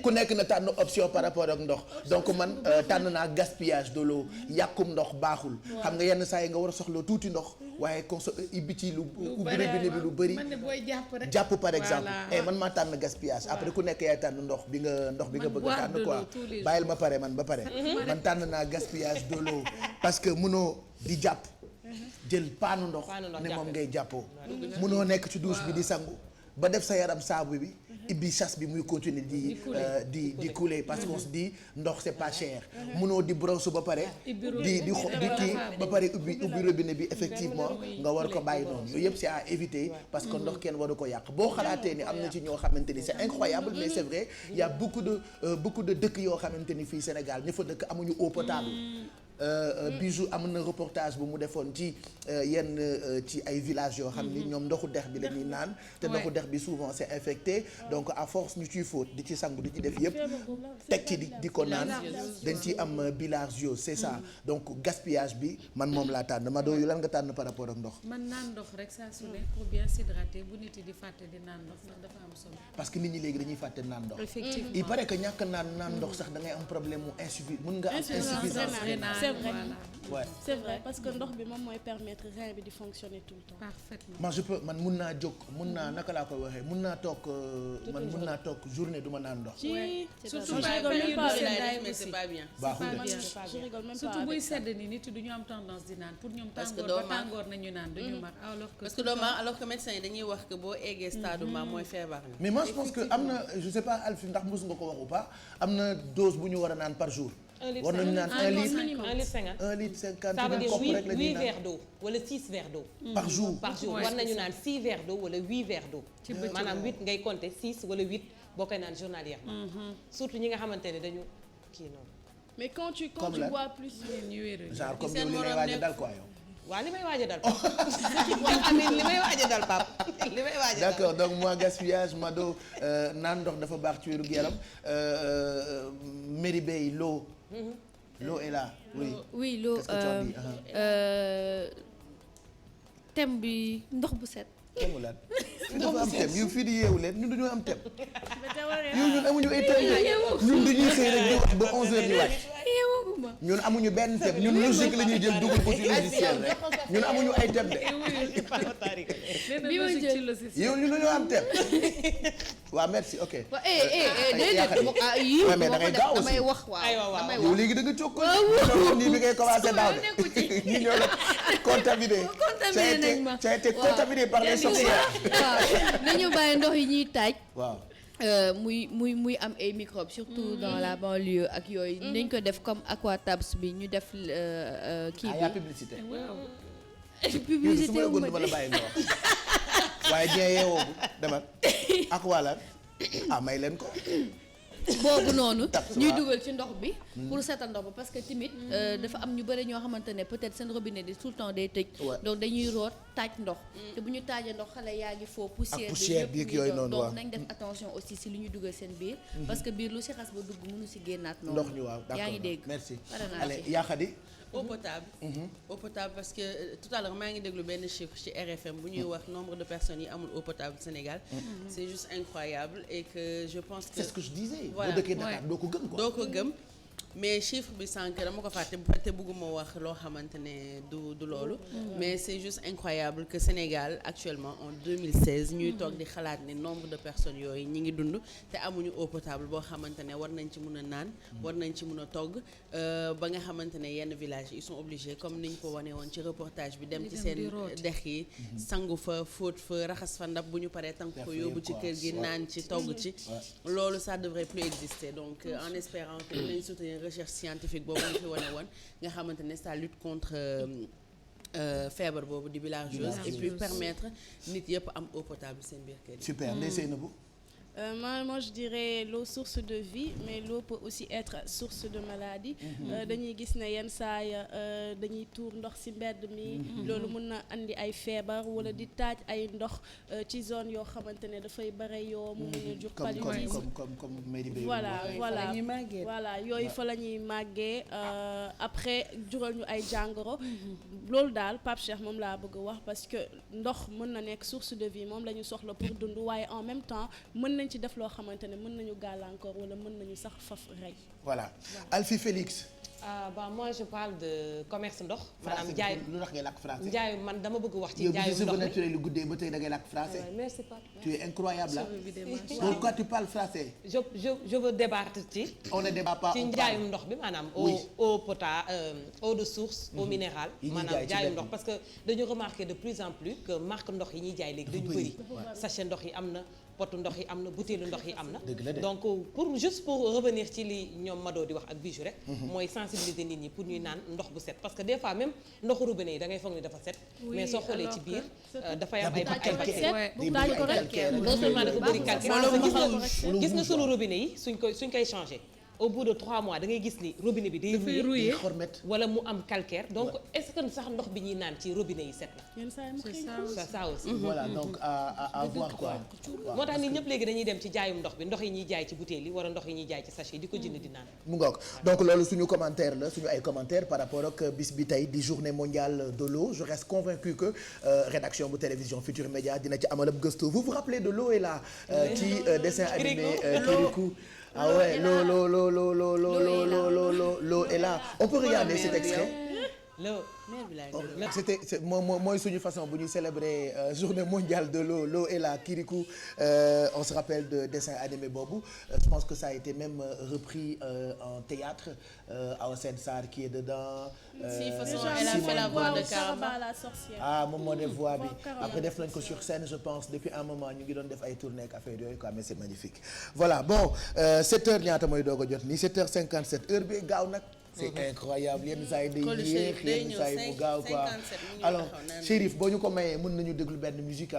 ku nekk na tànn option par rapport ak ndox donc man tànn naa gaspillage de l'eau yàqum ndox baaxul xam nga yenn saa yi nga war a soxla tuuti ndox waaye ibbi ci lu ubbi robinet bi lu bëri jàpp par exemple man maa tànn gaspillage après ku nekk yaay tànn ndox bi nga bëgg a tànn quoi bàyyil ma pare man ba pare man tànn naa gaspillage de l'eau parce que mënoo di jàpp jël paanu ndox ne moom ngay jàppoo mënoo nekk ci douche bi di sangu ba def sa yaram saabu bi ibbi chasse bi muy continuer di couler parce qu'on se dit ndox c'est pas cher mënoo di brosse ba pare di kii ba pare ubbi robinet bi effectivement nga war ko bàyyi noonu yooyu yëpp c'est à éviter parce que ndox kenn waru ko yàq boo xalaatee ni am na ci ñoo xamante ni c'est incroyable mais c'est vrai il y a beaucoup de dëkk yoo xamante ni fii Sénégal ña fa dëkk amuñu eau potable Bijou am na reportage bu mu defoon ci yenn ci ay villages yoo xam ni ñoom ndoxu dex bi la ñuy naan te ndoxu dex bi souvent c'est infecté donc à force ñu ciy fóot di ci sangu di ci def yëpp teg ci di ko naan dañ ciy am bilharziose c'est ça donc gaspillage bi man moom laa tànn ma dooyu lan nga tànn par rapport ak ndox man naan ndox rek saa su ne pour bien s'hydrater bu nit yi di fàtte di naan ndox ndax dafa am solo parce que nit ñi léegi dañuy fàtte naan ndox effectivement il paraît que ñàkk naan ndox sax da ngay am problème mu mën nga am insuffisance c'est vrai ouais. C'est vrai parce que ndox bi moom mooy permettre rein bi di fonctionner tout le temps. Parfaitement. man mun naa jóg mun naa naka laa koy waxee mun naa toog journée du ma naan ndox. surtout c'est pas bien. surtout buy sedd ni nit du ñu am tendance di naan pour ñoom tàngoor ba tàngoor nañu naan duñu mar parce que doo mar alors que médecin yi dañuy wax que boo eggee stade mar mooy feebar nga. mais moi je pense que am na je sais pas Alfie ndax mos nga ko wax ou pas am na dose bu ñu war a naan par jour. war nañu naan 1 litre 50 ça veut dire 8 verres d'eau wala 6 verres d'eau par jour war nañu naan 6 verres d'eau wala 8 verres d'eau maanaam 8 ngay compter 6 wala 8 boo koy naan journalièrement surtout ñi nga xamante ne dañu kii noonu mais quand tu bois plus genre comme yow li may waaj a dal quoi yow waaw li may waaj a dal Amine li may waaj a dal Pape li may waaj a dal d'accord donc moi gaspillage Mado naan ndox dafa baax ci wéru yaram Meribey l'eau est là oui l'eau thème bi ndox bu set thème lan dafa am thème yow fii di yeewu leen ñun dañoo am thème yow ñun amuñu ay thème ñun dañuy xëy rek di wax ba 11h ñu wàcc ñun amuñu benn thème ñun logique la ñuy jël dugal ko ci logiciel rek ñun amuñu ay thème de. yow ñu dañoo am thème. waaw merci ok. yii mais da ngay gaaw aussi damay wax waaw damay yow wax. léegi da nga cokk nii bi ngay commencé daaw de ñi ñoo la contaminé. nañ ma tu as été contaminé par les sorcières. waaw nañu bàyyi ndox yi ñuy taaj. waaw. muy am ay microbes surtout dans la banlieue ak yooyu. nañ ko def comme Aquatabs bi ñu def kii bi. publicité. publicité wu ma la bàyyi nga wax waaye Dieng yeewoo demal ak wàlla may leen ko. boobu noonu ñuy dugal ci ndox bi pour seetal ndox ba parce que tamit dafa am ñu bëri ñoo xamante ne peut-être seen robinet di tout le temps day tëj donc dañuy root taaj ndox te bu ñu taajee ndox xale yaa ngi foo poussière bi yooyu noonu donc nañ def attention aussi si lu ñu dugal seen biir parce que biir lu si xas ba dugg mënu si génnaat noonu ndox ñu waaw d'accord yaa ngi dégg merci allez yaa Khady eau potable parce que tout à l'heure maa ngi déglu benn chiffre ci RFM bu ñuy wax nombre de personnes yi amul eau potable Sénégal c'est juste incroyable et que je pense que c'est ce que je disais voilà boo dëkkee Dakar doo ko gëm quoi doo ko gëm mais chiffre bi sànq dama ko fàtte te bëgguma wax loo xamante ne du loolu mais c'est juste incroyable que Sénégal actuellement en 2016 ñuy toog di xalaat ne nombre de personnes yooyu ñi ngi dund te amuñu eau potable boo xamante ne war nañ ci mun a naan war nañ ci mun a togg ba nga xamante ne yenn villages ils sont obligés comme niñ ko wane woon ci reportage bi dem ci seen dex yi sangu fa fóot fa raxas fa ndab bu ñu paree tànk ko yóbbu ci kër gi naan ci togg ci loolu ça devrait plus exister donc en espérant que dinañ soutenir recherche scientifique boobu ñu fi wane woon nga xamante ne ça lutte contre feebar boobu di bilharziose et puis permettre nit yëpp am eau potable seen biir kër yi. super Ndeye Seynabou. Moi je dirais l'eau source de vie mais l'eau peut aussi être source de maladie. dañuy gis ne yenn saay dañuy tuur ndox ci mbedd mi. loolu mën na andi ay feebar wala di taaj ay ndox ci zone yoo xamante ne dafay bare yoo mu mën a jur paludisme comme mairie bi. voilà yooyu fa la ñuy màggee après jural ñu ay jàngoro. loolu daal Pape Cheikh moom laa bëgg a wax parce que ndox mën na nekk source de vie moom la ñu soxla pour dund waaye en même temps mën nañ ci def loo xamante ne mën nañu gàllankoor wala mën nañu sax faf rey. voilà Alfie Félix. moi je parle de commerce ndox. maanaam njaay lu tax ngay làkk français. njaay man dama bëgg wax ci njaayu ndox yow naturel lu guddee ba tey da ngay làkk français. merci pas. tu es incroyable là. pourquoi tu parles français. je veux débattre ci. on ne débat pas ci njaayum ndox bi maanaam. eau potable eau de source. eau minérale. maanaam njaayum ndox parce que dañu remarquer de plus en plus que marque ndox yi ñuy jaay léegi dañu bëri. sachet ndox yi am na. potu ndox yi am na butéelu ndox yi am na donc pour revenir ci li ñoom Mado di wax ak Bijou rek mooy sensibiliser nit ñi pour ñuy naan ndox bu set parce que des fois même ndoxu robinet yi da ngay foog ni dafa set mais soo xoolee ci biir dafay am ay bactéries non seulement dafa bëri calcaire gis nga sunu robinet yi suñ koy changer au bout de 3 mois da ngay gis ni robinet bi day rouillé wala mu am calcaire donc est-ce que sax ndox bi ñuy naan ci robinet yi set na c'est ça aussi voilà donc à voir quoi moo tax nit ñëpp léegi dañuy dem ci jaayum ndox bi ndox yi ñuy jaay ci bouteille yi wala ndox yi ñuy jaay ci sachet di ko jënd di naan mu ngoog donc loolu suñu commentaire la suñu ay commentaire par rapport ak bis bi tey di journée mondiale de l'eau je reste convaincu que rédaction bu télévision Futurs Médias dina ci amal ab gëstu vous vous rappelez de l'eau est là ci dessin animé Kirikou ah ouais l'eau est là on peut regarder cet extrait c'était mooy suñu façon bu ñuy célébrer journée mondiale de l'eau est là Kirikou on se rappelle de dessin animé boobu je pense que ça a été même repris en théâtre Awa Sène Sarr qui est dedans elle a fait la voix de Karaba la sorcière moom moo def voix bi après def nañ ko sur scène je pense depuis un moment ñu ngi doon def ay tournées ak affaire yooyu quoi mais c'est magnifique voilà bon 7h ñaata mooy doog a jot nii 7h57 heure bi gaaw nag c'est incroyable yenn saa yi day yéex yenn saa yi mu gaaw quoi alors Chérif boo ñu ko mayee mën nañu déglu benn musique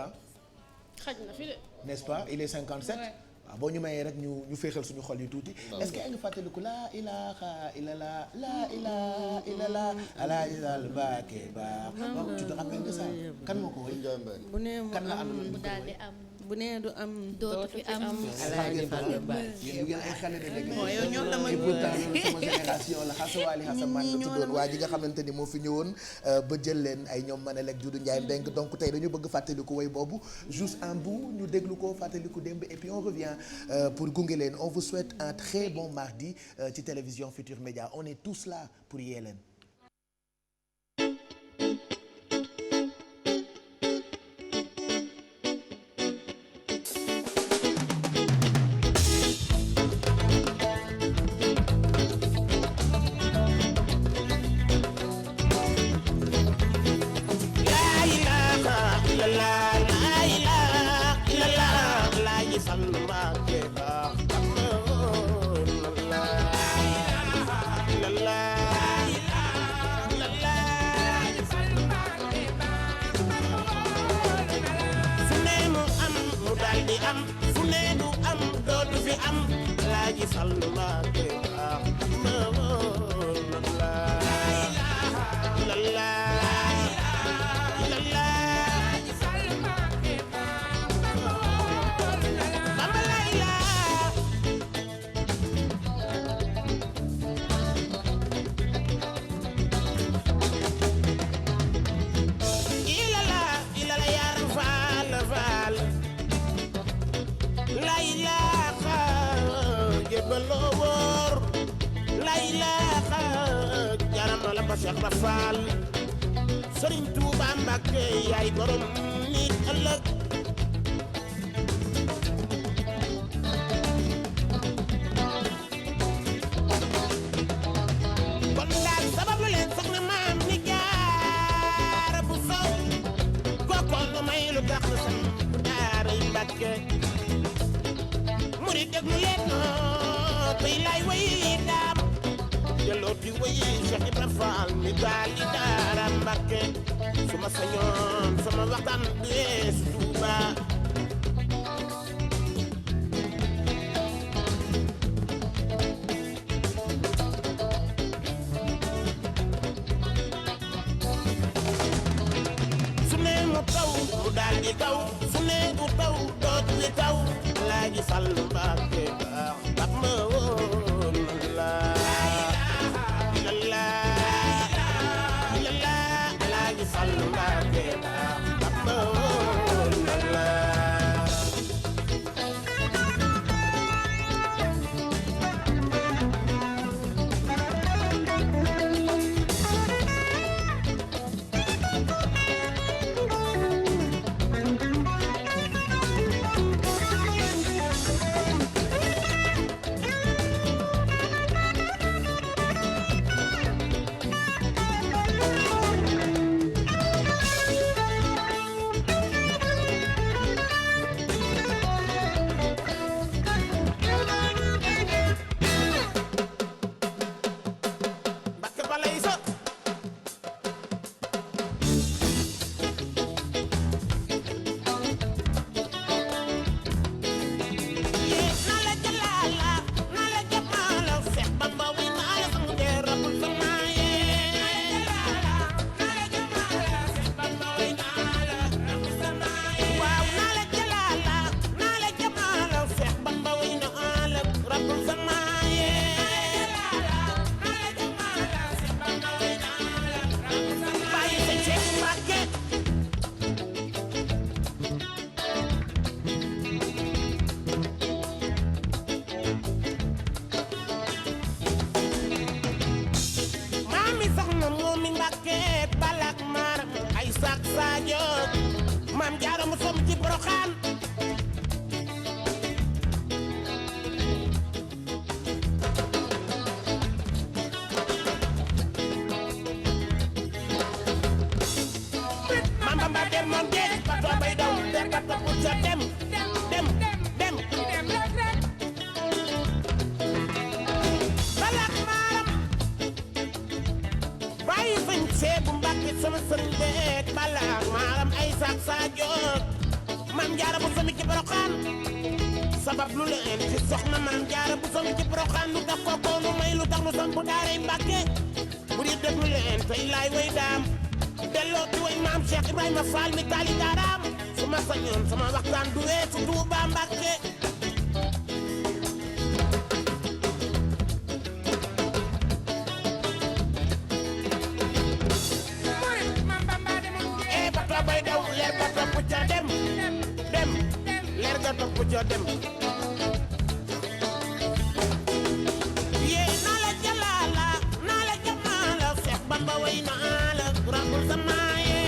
xaj na fi de n'est-ce pas il est 57 waaw boo ñu mayee rek ñu féexal suñu xol yi tuuti est-ce que yaa ngi fàttaliku laa ilaha illallah laa ilaha illallah ala ilal baake ba tu te rappelles de ça kan moo ko woy kan la am bu daal di am bu nee du am dootu fi am. Alaaji Fàllu Ba yéen bu ngeen ay xale de dégg yow ñoo la ma et pourtant loolu sama génération la xasawaali xasamaan la tuddoon waa ji nga xamante ni moo fi ñëwoon ba jël leen ay ñoom Manel ak Doudou Ndiaye Mbengue donc tey dañu bëgg fàttaliku way boobu juste un bout ñu déglu ko fàttaliku démb et puis on revient pour gunge leen on vous souhaite un très bon mardi ci télévision Futur Média on est tous là pour yee leen. Cheikh Rafal Serigne Touba Mbacké yaay borom nit ëllëg kon daal sababu leen soxna maam ni Jaara bu sow kooku nu may lu tax na sam daara yi Mbacké murid déglu leen noo tey lay way daam jëloo di way Cheikh Ibrahima Fall mi daali daara Mbacké su ma sañoon sama waxtaan bi weesu Touba su ne mu taw mu daal di taw su ne mu taw dootu di taw Alaaji Fall Mbacké baax ma woon la Fallu Mbacké bamba woon na la sabab lu leen ci soxna Maam Jaara bu som ci Poroxaan lu tax ko koonu may lu tax nu samp daaray Mbàkke bu di déglu leen tey laay way daam delloo ci way maam Cheikh Ibrahima Fall mi taali daaraam su ma sañoon sama waxtaan du weesu Tuuba Mbàkke bata bay daw leer ga topp ca dem leer ga topp ca dem yee naa la jalaala naa la jamaala Seex Bamba way naa la rabbul samaaye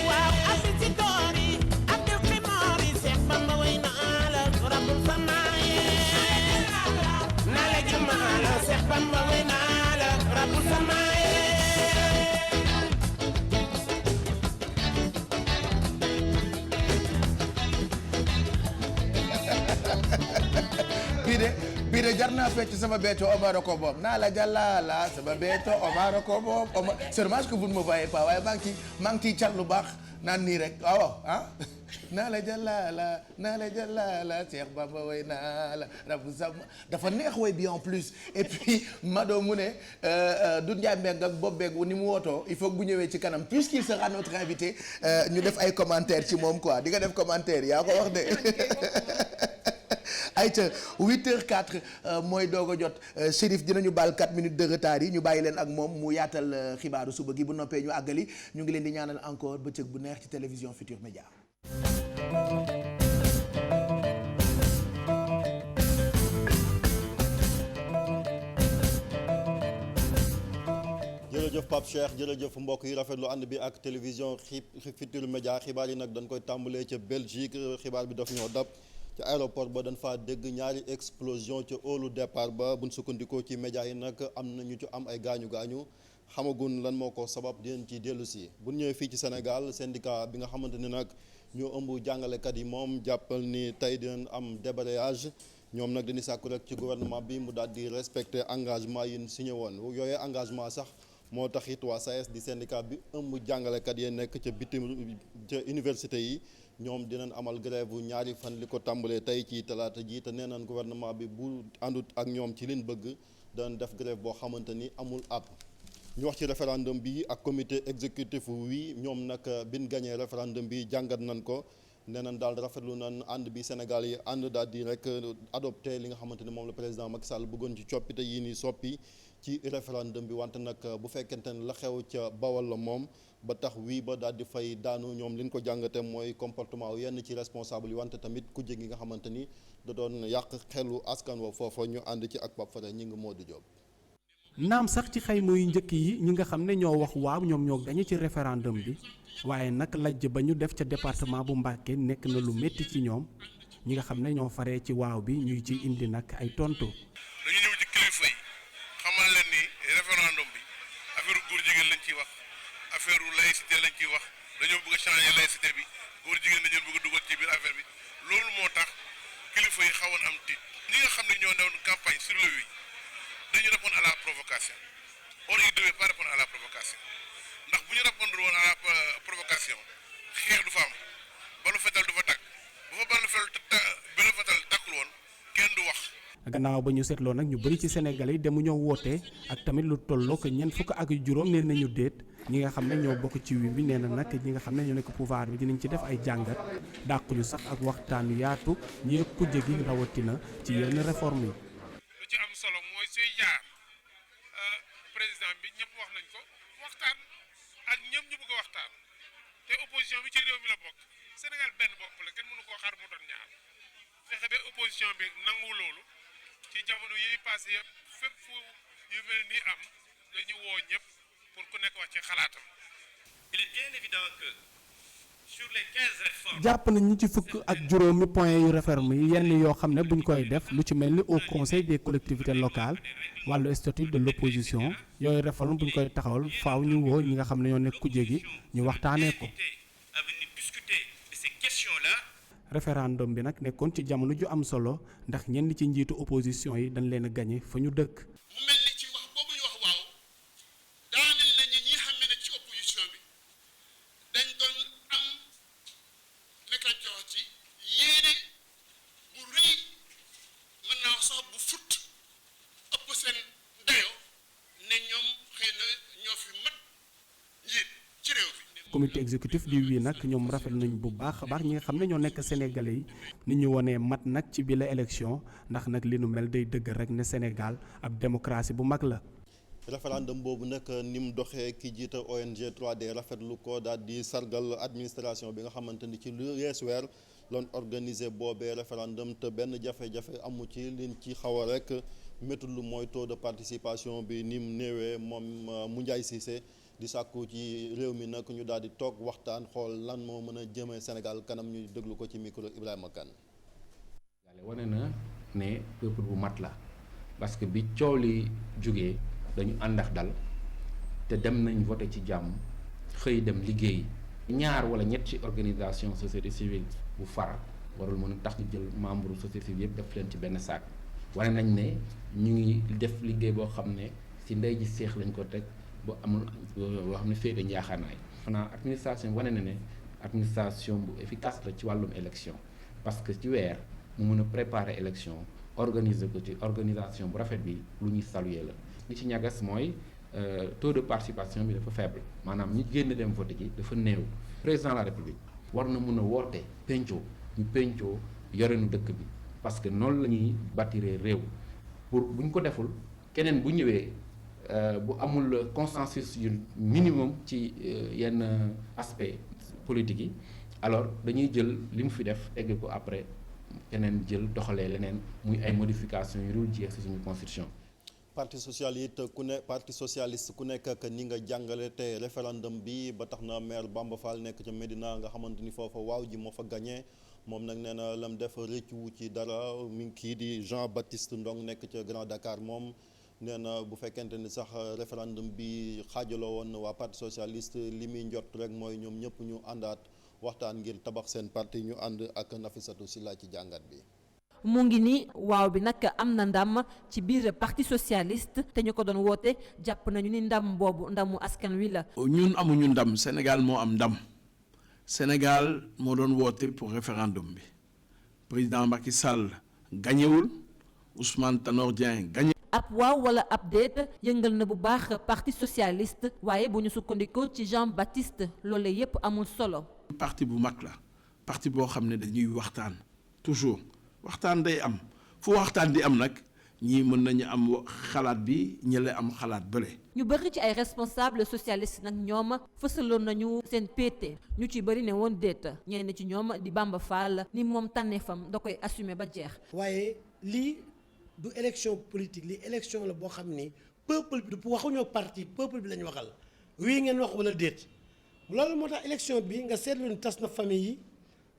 waaw abdi ci doori abdi ximoori Seex Bamba way naa la rabbul samaaye naa la jamaala Seex Bamba way naa la rabbul samaaye bii de jar naa fecc sama beeto Omar ko moom naa la jàllala sama beeto Omar ko moom c'est dommage que vous ne me voyez pas waaye maa ngi ciy cal lu baax naan nii rek waaw naa la jàllala Cheikh Bamba way naa la rabu sama dafa neex way bi en plus et puis Mado mu ne du Ndiaye Mbengue ak Bob Beeg ni mu wootoo il faut que bu ñëwee ci kanam puisqu'il sera notre invité ñu def ay commentaires ci moom quoi di nga def commentaire yaa ko wax de ayca 8h04 mooy doog a jot Chérif dinañu baal 4 minutes de retard yi ñu bàyyi leen ak moom mu yaatal xibaaru suba gi bu noppee ñu àggali ñu ngi leen di ñaanal encore bëccëg bu neex ci télévision Futur Média. jërëjëf Pape Cheikh jërëjëf mbokk yi rafetlu ànd bi ak télévision Futur Média xibaar yi nag dañ koy tàmbalee ca Belgique xibaar bi daf ñoo dab. ci aéroport ba dañ faa dégg ñaari explosion ca hall départ ba buñ sukkandikoo ci média yi nag am na ñu ci am ay gaañu xamagun lan moo ko sabab dinañ ci dellu si bu ñëwee fii ci Sénégal syndicat bi nga xamante ne nag ñoo ëmb jàngalekat yi moom jàppal ni tey dinañ am débrayage ñoom nag dañuy sàkku rek ci gouvernement bi mu daal di respecter engagement yi ñu signé woon yooyee engagement sax moo tax it waa SAES di syndicat bi ëmb jàngalekat yi nekk ca bitim ca université yi ñoom dinañ amal grève ñaari fan li ko tàmbalee tey ci talaata ji te nee nañ gouvernement bi bu àndut ak ñoom ci liñ bëgg danañ def grève boo xamante ni amul àpp. ñu wax ci référendum bi ak comité exécutif wi ñoom nag biñ gagné référendum bi jàngat nañ ko nee nañ daal rafetlu nañ ànd bi Sénégal yi ànd daal di rek adopté li nga xamante ni moom la président Macky Sall bëggoon ci coppite yii nii soppi ci référendum bi wante nag bu fekkente ne la xew ca Bawol la moom. ba tax wii ba daal di fay daanu ñoom li ñu ko jàngate mooy comportement yenn ci responsable yi wante tamit ku jégi nga xamante ni da doon yàq xelu askan wa foofa ñu ànd ci ak Pape Fara ñi ngi Modou Diop. naam sax ci xayma yu njëkk yi ñi nga xam ne ñoo wax waaw ñoom ñoo gañe ci référendum bi waaye nag lajj ba ñu def ca département bu Mbacké nekk na lu métti ci ñoom ñi nga xam ne ñoo faree ci waaw bi ñuy ci indi nag ay tontu. dañu ñëw ci kilifa yi xamal leen ni référendum bi affaire góor jigéen lañ ciy wax. affaire laïcité lañ ciy wax dañoo bëgg a changer laïcité bi góor jigéen dañu bëgg a dugal ci biir affaire bi loolu moo tax kilifa yi xawoon am tiit ñi nga xam ne ñoo newoon campagne sur le oui dañu répondre à la provocation or ils devaient pas répondre à la provocation ndax bu ñu répondre woon à la provocation xeex du fa am balu fetal du fa tàkk bu fa balu fetal tàkkul woon kenn du wax. gannaaw ba ñu seetloo nag ñu bëri ci Sénégal yi demu ñoo woote ak tamit lu tolloo ko ñeent fukk ak juróom nee nañu déet ñi nga xam ne ñoo bokk ci wi bi nee na nag ñi nga xam ne ñoo nekk pouvoir bi dinañ ci def ay jàngat dàquñu sax ak waxtaan yaatu ñi yëg kujje gi rawatina ci yenn réforme yi. lu ci am solo mooy suy jaar président bi ñëpp wax nañ ko waxtaan ak ñëpp ñu bëgg a waxtaan te opposition bi ci réew mi la bokk Sénégal benn bopp la kenn mënu koo xaar mu doon ñaar fexe ba opposition bi nangu loolu ci jamono yi passé yëpp fépp fu yu mel ni am dañu woo ñëpp pour ku nekk wax ci xalaatam. Il est bien évident que sur les 15 réformes. jàpp nañ ñi ci fukk ak juróomi point yu réforme yi yenn yoo xam ne buñ koy def lu ci mel ni au conseil des collectivités locales wàllu statut de l'opposition yooyu réforme buñ koy taxawal faaw ñu woo ñi nga xam ne ñoo nekk kujje gi ñu waxtaanee ko. référendum bi nag nekkoon ci jamono ju am solo ndax ñenn ci njiitu opposition yi dañ leen a gañe fa ñu dëkk. mu mel ni ci wax boobu ñu wax waaw daaneel nañu ñi xam ne nag ci opposition bi dañ doon am naka jox ci yéene bu rëy mën naa wax sax bu fut ëpp seen dayo ne ñoom xëy na ñoo fi mat comité exécutif du wii nag ñoom rafet nañ bu baax a baax ñi nga xam ne ñoo nekk sénégalais yi ni ñu wonee mat nag ci bi la élection ndax nag li nu mel day dëgg rek ne Sénégal ab démocratie bu mag la. référendum boobu nag ni mu doxee ki jiite ONG 3D rafetlu ko daal di sargal administration bi nga xamante ni ci lu yees weer loon organiser boobee référendum te benn jafe-jafe amu ci liñ ci xaw a rek métti lu mooy taux de participation bi ni mu néewee moom Moundiaye Cissé di sàkku ci réew mi nag ñu daal di toog waxtaan xool lan moo mën a jëmee Sénégal kanam ñu déglu ko ci micro Ibrahima Kane. wane na ne peuple bu mat la parce que bi coow li jógee dañu ànd ak dal te dem nañ voté ci jàmm xëy dem liggéey ñaar wala ñett ci organisation société civile bu far warul mën a tax ñu jël membre société civile yëpp def leen ci benn saak wane nañ ne ñu ngi def liggéey boo xam ne si ndey ji seex lañ ko teg bu amul boo xam ne féete njaaxaanaay xanaa administration wane na ne administration bu efficace la ci wàllum élection parce que ci weer mu mën a préparer élection organiser ko ci organisation bu rafet bi lu ñuy saluer la li ci ñagas mooy taux de participation bi dafa faible maanaam ñi génn dem vote ji dafa néew président de la république war na mën a woote pencoo ñu pencoo yorenu dëkk bi parce que noonu la ñuy bâtiree réew pour bu ñu ko deful keneen bu ñëwee bu amul consensus yu minimum ci yenn aspect politique yi alors dañuy jël li mu fi def egg ko après keneen jël doxalee leneen muy ay modifications yu dul jeex ci suñu constitution. parti socialiste ku nekk ak ni nga jàngale te référendum bi ba tax na maire Bamba Fall nekk ca Médina nga xamante ni foofa waaw ji moo fa gagné moom nag nee na lam def rëcc wu ci dara mi ngi kii di Jean Baptiste Ndong nekk ca Grand Dakar moom nee na bu fekkente ni sax référendum bi xaajaloo woon waa parti socialiste li muy njot rek mooy ñoom ñëpp ñu àndaat waxtaan ngir tabax seen parti ñu ànd ak Nafissatou Sylla ci jàngat bi. mu ngi ni waaw bi nag am na ndam ci biir parti socialiste te ñu ko doon woote jàpp nañu ni ndam boobu ndamu askan wi la. ñun amuñu ndam Sénégal moo am ndam Sénégal moo doon woote pour référendum bi président Macky Sall gañewul Ousmane Tanor Dieng gañe. ab waaw wala ab déet yëngal na bu baax parti socialiste waaye bu ñu sukkandikoo ci Jean Baptiste loole yépp amul solo. parti bu mag la parti boo xam ne dañuy waxtaan toujours. waxtaan day am fu waxtaan di am nag ñii mën nañu am xalaat bi ñële am xalaat bële. ñu bëri ci ay responsable socialiste nag ñoom fësaloon nañu seen péete ñu ci bëri ne woon déet ñenn ci ñoom di Bamba Fall ni moom tànneefam da koy assumer ba jeex. waaye lii du élection politique lii élection la boo xam ni peuple bi du waxuñoo parti peuple bi lañu waxal wii ngeen wax wala déet loolu moo tax élection bi nga seetlu ni tas na famille yi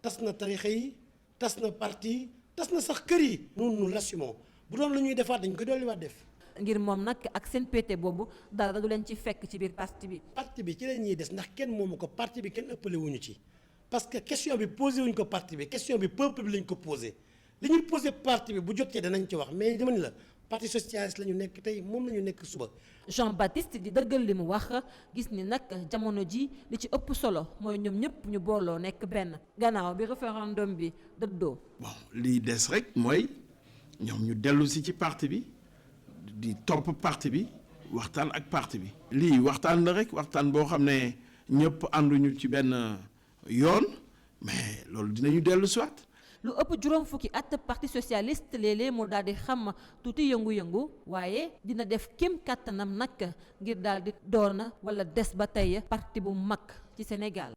tas na tarixa yi tas na parti yi. tas na sax kër yi nous l'assumons bu doon la ñuy defaat dañ ko dolliwaat def. ngir moom nag ak seen pété boobu dara du leen ci fekk ci biir parti bi. parti bi ci la ñuy des ndax kenn moomu ko parti bi kenn ëppale wuñu ci parce que question bi posé wuñ ko parti bi question bi peuple bi lañ ko posé li ñuy posé parti bi bu jotee danañ ci wax mais dama ni la parti socialiste la ñu nekk tey moom la ñu nekk suba. Jean Baptiste di dëggal li mu wax gis ni nag jamono ji li ci ëpp solo mooy ñoom ñëpp ñu booloo nekk benn gannaaw bi référendum bi dëddoo. bon lii des rek mooy ñoom ñu dellu si ci parti bi di topp parti bi waxtaan ak parti bi. lii waxtaan la rek waxtaan boo xam ne ñëpp ànduñu ci benn yoon mais loolu dinañu dellu si waat. lu ëpp juróom fukki at parti socialiste léeg-léeg mu daal di xam tuuti yëngu-yëngu waaye dina def kéem kàttanam nag ngir daal di doon wala des ba tey parti bu mag ci Sénégal.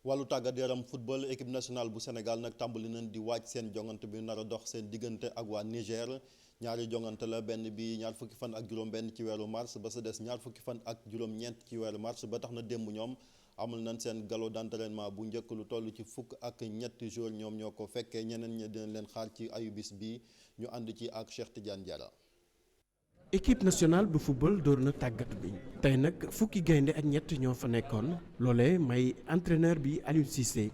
wàllu tàggat yaram football équipe nationale bu Sénégal nag tàmbali nañ di waaj seen jongante bi nar a dox seen diggante ak waa Niger ñaari jongante la benn bi ñaar fukki fan ak juróom-benn ci weeru mars ba sa des ñaar fukki fan ak juróom-ñeent ci weeru mars ba tax na démb ñoom. amul nañ seen galop d'entraînement bu njëkk lu toll ci fukk ak ñetti jours ñoom ñoo ko fekkee ñeneen ñi dinañ leen xaar ci ayubis bi ñu ànd ci ak Cheikh Tidiane Diarra. équipe nationale bu football door na tàggatu bi tey nag fukki gaynde ak ñett ñoo fa nekkoon loolee may entraîneur bi Aliou Cissé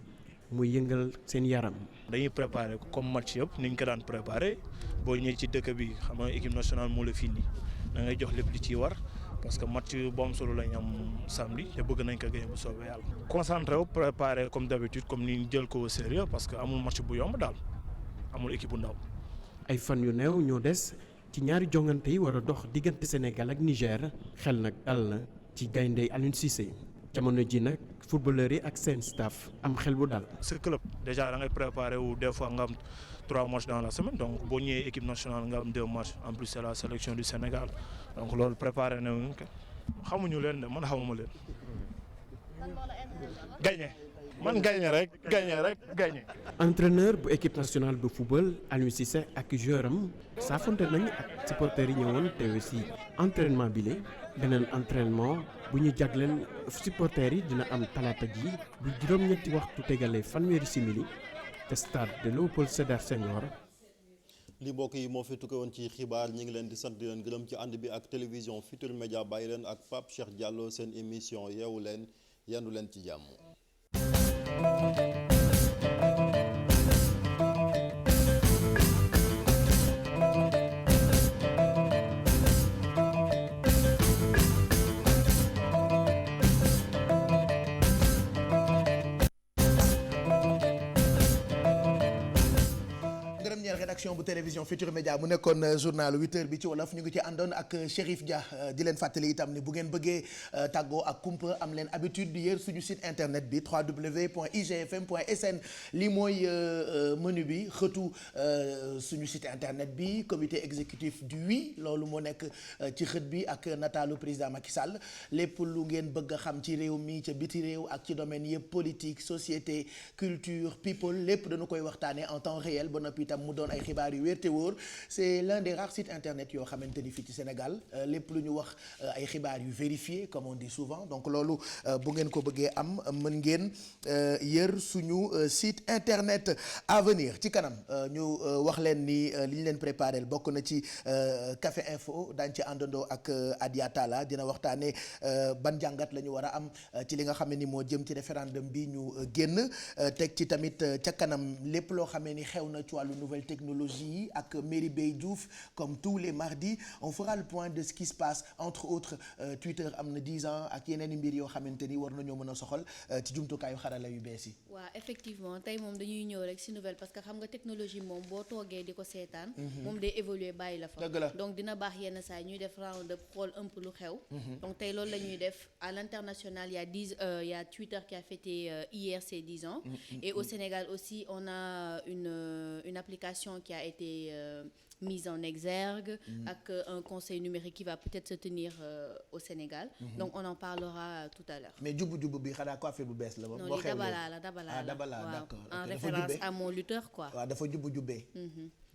muy yëngal seen yaram. dañuy préparer comme match yëpp ni ñu ko daan préparer boo ñëwee ci dëkk bi xam nga équipe nationale moo la fii nii da ngay jox lépp li ciy war. parce que match bu am solo lañ am samedi te bëgg nañ ko gagné bu soobee yàlla. concentré wu préparé comme d'habitude comme ni jël ko au sérieux parce que amul match bu yomb daal amul équipe bu ndaw. ay fan yu néew ñoo des ci ñaari jongante yi war a dox diggante Sénégal ak Niger xel nag dal na ci gaynde Aliou Cissé jamono ji nag footballeurs yi ak seen staff am xel bu dal. ce club déjà da ngay préparé wu des fois nga am 3 matchs dans la semaine donc boo ñëwee équipe nationale nga am 2 matchs en plus c'est la sélection du Sénégal donc loolu préparé na xamuñu leen de man xamuma leen. gagné man gagné. entraîneur bu équipe nationale bu football Aliou Cissé ak joueur am saafonte nañu ak supporters yi ñëwoon te aussi entraînement bi la beneen entraînement bu ñu jagleel supporters yi dina am talaata ji bu juróom-ñetti waxtu tegalee fanweeri simili te stade de Léopold Sédar Senghor. li mbokk yi moo fi tukke woon ci xibaar ñi ngi leen di sant di leen gërëm ci ànd bi ak télévision Futurs Médias bàyyi leen ak Pape Cheikh Diallo seen émission yeewu leen yendu leen ci jàmm. rédaction bu télévision Futurs Médias mu nekkoon journal 8h bi ci wolof ñu ngi ci àndoon ak Chérif Dia di leen fàttali itam ni bu ngeen bëggee tàggoo ak kumpa am leen habitude di yër suñu site internet bi www.igfm.sn lii mooy menu bi xëtu suñu site internet bi comité exécutif du 8 loolu moo nekk ci xët bi ak nataalu président Macky Sall lépp lu ngeen bëgg a xam ci réew mi ca biti réew ak ci domaine yëpp politique société culture people lépp dañu koy waxtaanee en temps réel ba noppi itam mu doon ay xibaar yu wér te wóor c'est l'un des rares sites internet yoo xamante ni fii ci Sénégal lépp lu ñu wax ay xibaar yu vérifié comme on dit souvent donc loolu bu ngeen ko bëggee am mën ngeen yër suñu site internet à venir ci kanam ñu wax leen ni li ñu leen préparé bokk na ci Café Info daañu ci àndandoo ak Adia Talla dina waxtaanee ban jàngat la ñu war a am ci li nga xam ne ni moo jëm ci référendum bi ñu génn teg ci tamit ca kanam lépp loo xamee ni xew na ci wàllu nouvelle technologie yi ak Merry Beye Diouf comme tous les mardis on fera le point de ce qui se passe entre autres Twitter am na 10 ans ak yeneen i mbir yoo xamante ni war nañoo mën a soxal ci jumtukaayu xarala yu bees yi. waaw effectivement tey moom dañuy ñëw rek ci nouvelle parce que xam nga technologie moom boo toogee di ko seetaan. moom day évoluer bàyyi la fa. dëgg la donc dina baax yenn saa ñuy def round up xool un peu lu xew. donc tey loolu la ñuy def à l'international il y a Twitter qui a fêté hier ses 10 ans. Et au Sénégal aussi on a une application qui a été mise en exergue avec un conseil numérique qui va peut-être se tenir au Sénégal. Donc on en parlera tout à l'heure. Mais jubu bi xanaa coiffure bu bees la ba. non li Dabala la Dabala d'accord. en référence à mon lutteur quoi. waaw dafa jubee.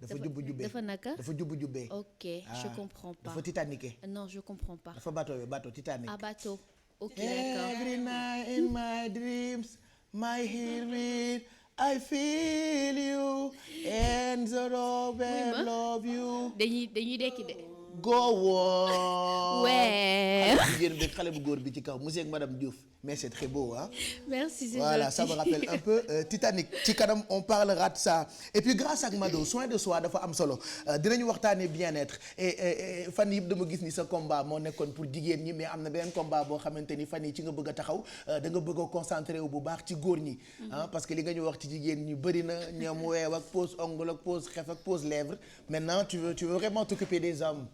dafa jubee dafa naka. dafa jubee. ok je comprends pas. dafa titaniqué. non je comprends pas. dafa bateau Titanic. ah bateau. ok d'accord. Every night in my dreams my heart I feel you and the road will love you. dañuy dekki de. go woon. ouais. jigéen bi xale bu góor bi ci kaw monsieur ak madame Diouf mais c'est très beau hein. Merci c'est voilà gentil. ça me rappelle un peu Titanic ci kanam on parlera de ça et puis grâce ak Mado soin de soi dafa am solo dinañu waxtaanee bien-être et fan yëpp dama gis ni sa combat moo nekkoon pour jigéen ñi mais am na beneen combat boo xamante ni fan yi ci nga bëgg a taxaw da nga bëgg a concentré wu bu baax ci góor ñi ah parce que li nga ñu wax ci jigéen ñi bëri na ñoom weew ak pose ongle ak pose xef ak pose lèvre maintenant tu veux vraiment t'occuper des hommes.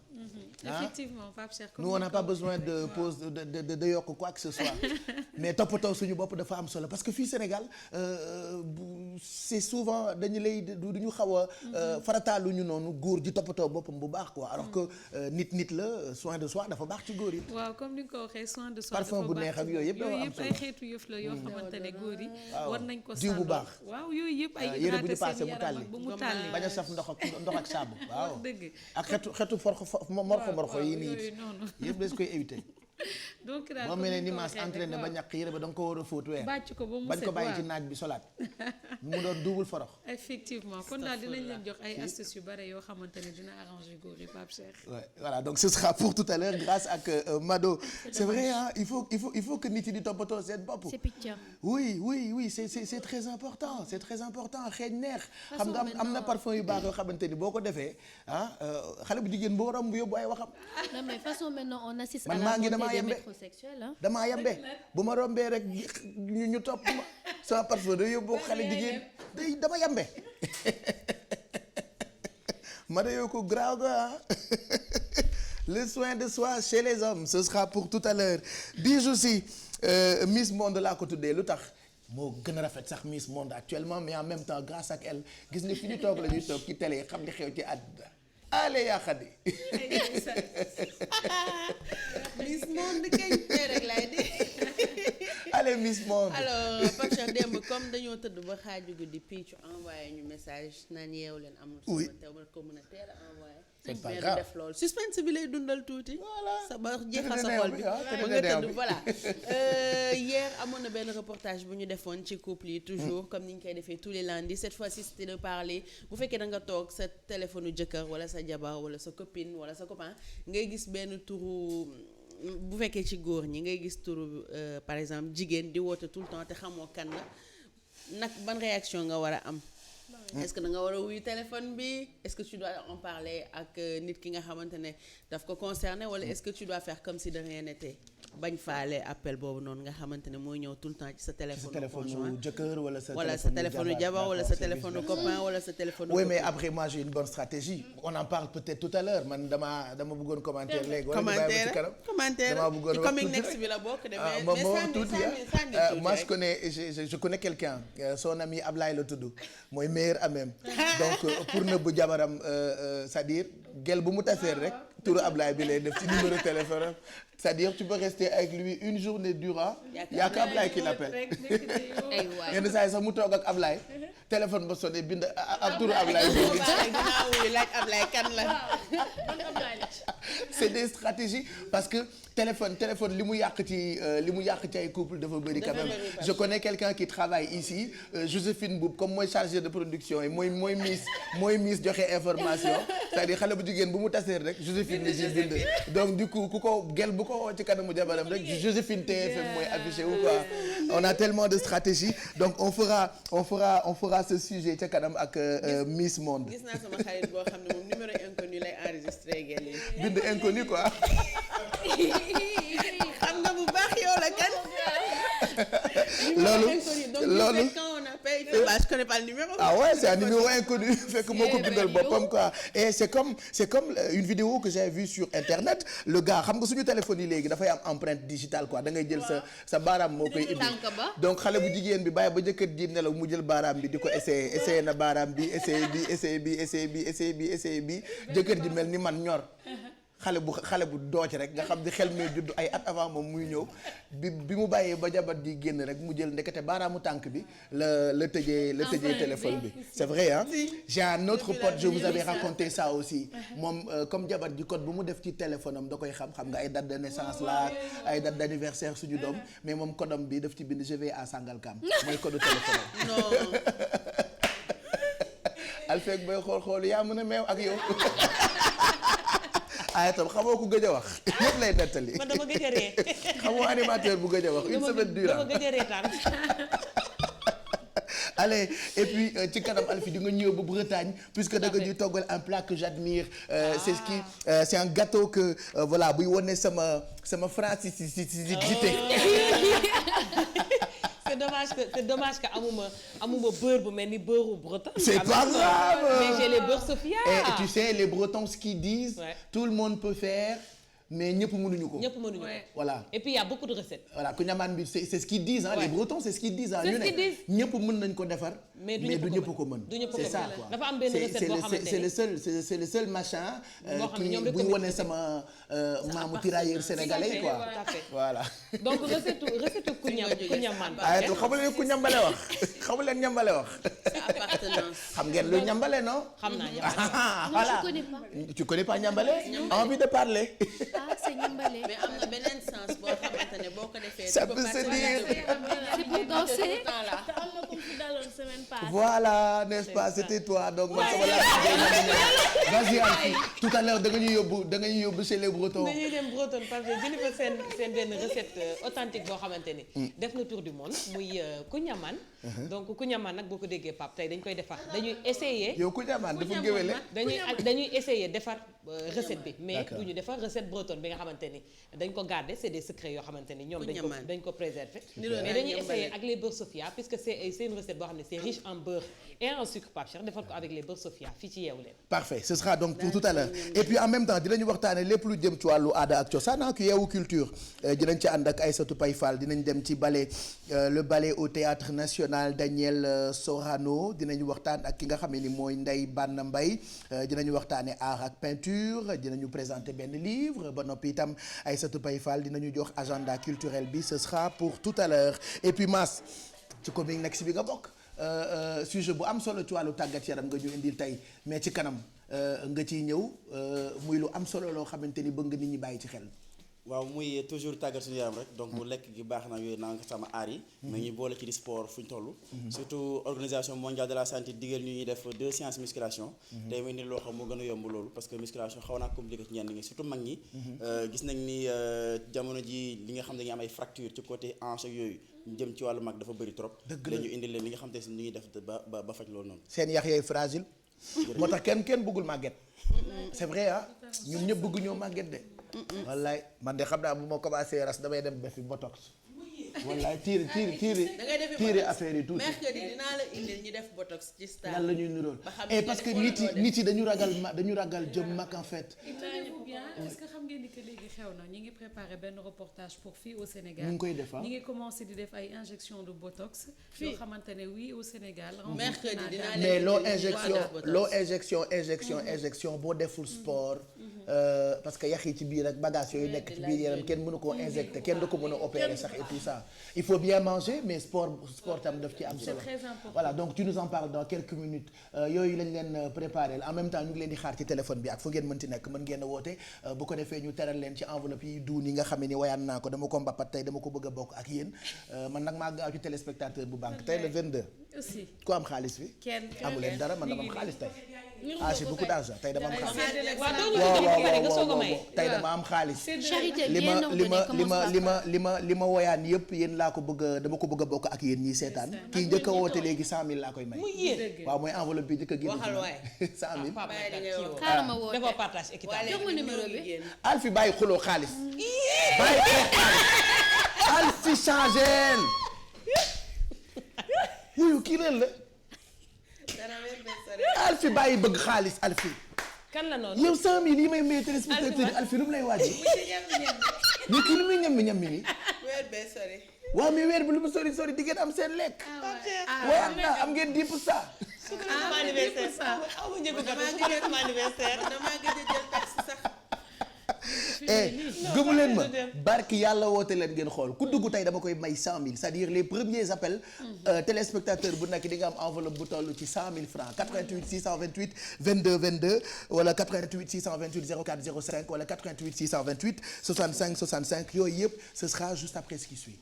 Effectivement Pape Cheikh. nous on n'a pas besoin de pause de yokk quoi que ce soit mais toppatoo suñu bopp dafa am solo parce que fii Sénégal c'est souvent dañu lay duñu xaw a farataaluñu noonu góor ji toppatoo boppam bu baax quoi alors que nit la soin de soi dafa baax ci góor yi. waaw comme ni nga ko waxee soin de soi parfum bu neex ak yooyu yëpp dafa am solo ay xeetu yëf la yoo xamante ne góor yi. war nañ ko diw bu baax. waaw yooyu yëpp ay yére bu ñu hydrater passé seen mu yaram tàlli ak ba mu tàlli. bañ a saf ndox ak saabu waaw. dëgg ak xetu morxo yi nii yëpp dañ koy éviter. donc daal boo mel ne ni maas entraîné ba ñàkk yére ba da nga ko war a fóot weer. bàcc ko ba mu set bañ ko bàyyi ci naaj bi solaat mu doon double forox. effectivement kon daal dinañ leen jox ay astuces yu bare yoo xamante ne dina arranger góor yi Pape Cheikh. Ouais, voilà donc ce sera pour tout à l'heure grâce ak Mado. c'est vrai hein il faut que nit yi di toppatoo seen bopp. c'est picture. oui c'est très important xeeñ neex. xam nga am na parfum yu baax yoo xamante ni boo ko defee ah xale bu jigéen boo romb yóbbu ay waxam. non mais façon maintenant on assiste à man la maa ngi montée damaa des yembe métrosexuels hein. damaa yembe bu ma rombee rek ñu topp ma sama parfum day yóbbu xale jigéen day dama yembe ma da yoo ko graaw ga le soin de soi chez les hommes ce sera pour tout à l'heure Bijou si Miss Monde laa ko tuddee lu tax moo gën a rafet sax Miss Monde actuellement mais en même temps grâce ak elle gis nga fi ñu toog la ñuy toog ci télé xam li xew ci àdduna allez yaa Khady Miss Monde kañ rek laay di allez Miss Monde. alors Pape Cheikh démb comme dañoo tëdd ba xaaju guddi Picc envoyé ñu message naan yeewu leen amul. oui sama ko mën a teel a envoyé. c'est pas grave def loolu suspense bi lay dundal tuuti. voilà sa ba jeexal sa xol bi ba nga tëdd voilà. hier amoon na benn reportage bu ñu defoon ci couple yi toujours comme ni ñu koy defee tous les lundis cette fois-ci c'était de parler bu fekkee da nga toog sa téléphone jëkkër wala sa jabar wala sa copine wala sa copain ngay gis benn turu. bu fekkee ci góor ñi ngay gis turu par exemple jigéen di woote tout le temps te xamoo kan la nag ban réaction nga war a am est-ce que da nga war a wuyu téléphone bi est-ce que tu dois en parler ak nit ki nga xamante ne daf ko concerné wala est-ce que tu dois faire comme si de rien n'était bañ faale appel boobu noonu nga xamante ne mooy ñëw tout le temps ci sa téléphone conjoint jëkkër wala sa téléphone jabar wala sa téléphone copain wala sa téléphone oui mais après moi j'ai une bonne stratégie on en parle peut-être tout à l'heure man dama bëggoon commentaire léegi commentaire dama bëggoon ci coming next bi la bokk de mais moi je connais quelqu'un son ami Ablaye la tudd mooy meilleur amem donc pour nëbb jabaram c'est-à-dire gel bu mu taseer rek turu Ablaye bi lay def ci numéro téléphone c'est-à-dire tu peux rester avec lui une journée durant yaa ka Ablaye qui l'appelle yenn saa yi sax mu toog ak Ablaye téléphone ba sonné bind ab turu Ablaye laaj Ablaye kan la c'est des stratégies parce que téléphone li mu yàq ci ay couple dafa bëri quand même je connais quelqu'un qui travaille ici Joséphine Boub comme mooy chargé de production yi mooy miss joxe information c'est-à-dire xale bu jigéen bu mu taseer rek Joséphine la ci bind donc du coup ku ko gel bu ko woo ci kanamu jabaram rek Joséphine TFM mooy affiché ou quoi on a tellement de stratégies donc on fera ce sujet ca kanam ak Miss Monde. gis naa sama xarit boo xam ne moom numéro inconnu lay enregistré gel yi. bind inconnu quoi. xam nga bu baax yow la kan. loolu quand on appelle je connais pas le numéro. ah ouais c'est un numéro inconnu fekk moo ko bindal boppam quoi et c'est comme une vidéo que j'ai vue sur internet le gars xam nga suñu téléphone yi léegi dafay am empreinte digitale quoi da ngay jël sa baaraam moo koy indi donc xale bu jigéen bi bàyyi ba jëkkër ji nelaw mu jël baaraam bi di ko essayé na baaraam bi essayé bi jëkkër ji mel ni man ñor xale bu dooc rek nga xam di xel may judd ay at avant moom muy ñëw bi mu bàyyee ba jabat di génn rek mu jël ndekete baaraamu tànk bi la tëjee téléphone bi c'est vrai hein j'ai un autre pote je vous avais raconté ça aussi moom comme jabat ji code bu mu def ci téléphone am da koy xam nga ay date de naissance la ay date d'anniversaire suñu doom mais moom codam bi daf ci bind je vais à Sangalkam mooy code téléphone am non alfeeg bay xool yaa mën a meew ak yow itam xamoo ku gëj a wax yëpp lay nettali. man dama gëj a ree. xamoo animateur bu gëj a wax une semaine durant dama gëj a reetaan. allez et puis ci kanam Alfie di nga ñëw ba Bretagne puisque da nga ñuy toggal un plat que j'admire c'est un gâteau que voilà buy wone sama francisité. c'est dommage que amuma beurre bu mel ni beurre breton. c'est pas grave mais j'ai les beurres Sofia. et tu sais les Bretons ce qu'ils disent. tout le monde peut faire. mais ñëpp mënuñu ko. voilà. et puis il y a beaucoup de recettes. voilà ku ñamaan bi c'est ce qu'ils disent les Bretons c'est ce qu'ils disent ñu ne ñëpp mën nañ ko defar. mais du ñëpp ko mën. c'est ça quoi dafa am benn recette boo xamante ne c'est le seul machin. qui buy wone sama maamu tirailleur sénégalais quoi. voilà. donc recette ku ñamaan. ayatu xamu leen ku ñambale wax xamu leen ñambale wax. xam ngeen lu ñambale non. xam naa ñambale. voilà tu connais pas ñambale. envie de parler. c'est ñambale. mais am na beneen sens boo xamante ne boo ko defee. ça peut se dire. c'est pour danser. voilà n'est-ce pas c'était toi donc man sama laa vas-y Alfie tout à l'heure da nga ñuy yóbbu chez les Bretons. dañuy dem Breton parce que jëli fa seen benn recette authentique boo xamante ni. def na tour du monde muy kuñamaan. donc kuñamaan nag boo ko déggee Pape tey dañ koy defar dañuy essayer. yow kuñamaan dafa géwéle. dañuy essayer defar recette bi. mais du ñu defar recette bretonne bi nga xamante ni dañ ko garder c'est des secrets yoo xamante ni ñoom dañ ko préserver. mais dañuy essayer ak les beurres Sofia puisque c'est une recette boo xam ne c'est riche en beurre et en sucre Pape Cheikh defal ko avec les beurre Sofia fii ci Yeewu Leen. parfait ce sera donc pour tout à l'heure et puis en même temps dinañu waxtaane lépp lu jëm ci wàllu aada ak cosaan ak Yeewu Culture dinañ ci ànd ak Aïssatou Paye Fall dinañ dem ci ballet le ballet au théâtre national Daniel Sorano dinañu waxtaan ak ki nga xam ne ni mooy Ndeye Banna Mbaye dinañu waxtaane art ak peinture dinañu présenter benn livre ba noppi itam Aïssatou Paye Fall dinañu jox agenda culturel bi ce sera pour tout à l'heure et puis Mass ci commune next bi nga bokk sujet bu am solo ci wàllu tàggat yaram nga ñu indil tey mais ci kanam nga ciy ñëw muy lu am solo loo xamante ni bëgg nga nit ñi bàyyi ci xel. waaw muy toujours tàggat suñu yaram rek donc bu lekk gi baax na yooyu naa nga sama aar yi mais ñuy boole ci di sport fu ñu toll surtout organisation mondiale de la santé digal ñu ñuy def 2 séances musculation day mel ni loo xam moo gën a yomb loolu parce que musculation xaw naa compliqué ci ñenn ñi surtout mag ñi gis nañ ni jamono ji li nga xam ne dañuy am ay fracture ci côté hanche ak yooyu ñu jëm ci wàllu mag dafa bëri trop dañu indi leen li nga xam te ni ñuy def ba faj loolu noonu seen yax yooyu fragile moo tax kenn bëggul màgget c'est vrai ah ñun ñëpp bëgg ñoo màgget de wallaay man de xam naa bu ma commencé ras damay dem defi botox wallaay tiiri affaire yi tuuti. mercredi dinaa la indil ñu def botox ci stade. lan la ñuy nirool et parce que nit yi dañu ragal jëm mag en fait. tenez-vous bien est-ce que xam ngeen ni que léegi xew na ñu ngi préparé benn reportage pour fii au Sénégal. ñu ngi koy def ñu ngi commencé di def ay injection de botox. yoo xamante ne oui au Sénégal. mercredi dinaa mais loo injection boo deful sport. parce que yax yi ci biir ak bagages yooyu nekk ci biir yaram kenn mënu koo injecter kenn du ko mën a opérer sax et tout ça il faut bien manger mais sport tam daf ci am solo. C'est très important. Voilà donc tu nous en parles dans quelques minutes yooyu lañ leen préparé en même temps ñu ngi leen di xaar ci téléphone bi ak fu ngeen mënti nekk mën ngeen a woote bu ko defee ñu teral leen ci enveloppe yi duun yi nga xam ne ni wayaan naa ko dama ko mbappat tey dama ko bëgg a bokk ak yéen man nag maa gaaw ci téléspectateur bu banque tey le 22. aussi ku am xaalis bi. amu leen dara man dama am xaalis tey. j'ai beaucoup d'argent tey dama am xaalis. waaw tey dama am xaalis. li ma woyaan yëpp yéen laa ko bëgg dama ko bëgg a bokk ak yéen ñiy seetaan kii njëkk a woote léegi 100000 laa koy may. waaw mooy enveloppe bi njëkk a génn ci 100000. dafa partage équitable. jox ma numéro bi. Alfi bàyyi xuloo xaalis. bàyyi xuloo xaalis. Alfi changé. wuyu kii leen la. Alfi bàyyi bëgg xaalis Alfi. kan la noonu yow 100000 yi may may téléspectateur yi Alfi lu mu lay wàññi. ñu kii lu muy ñammi nii. weer bee sori. waaw mais weer bi lu mu sori di ngeen am seen lekk. waaye am na am ngeen 10%. sama anniversaire xaw ma njëgu gâteau sama anniversaire. damaa gëj a jël taxi sax. gëmu leen ma barki yàlla woote leen ngeen xool ku dugg tey dama koy may 100000 c'est-à-dire les premiers appels téléspectateur bu nekk di nga am enveloppe bu toll ci 100000 francs 88 628 22 22 wala 88 628 04 05 wala 88 628 65 65 yooyu yëpp ce sera juste après ce qui suit.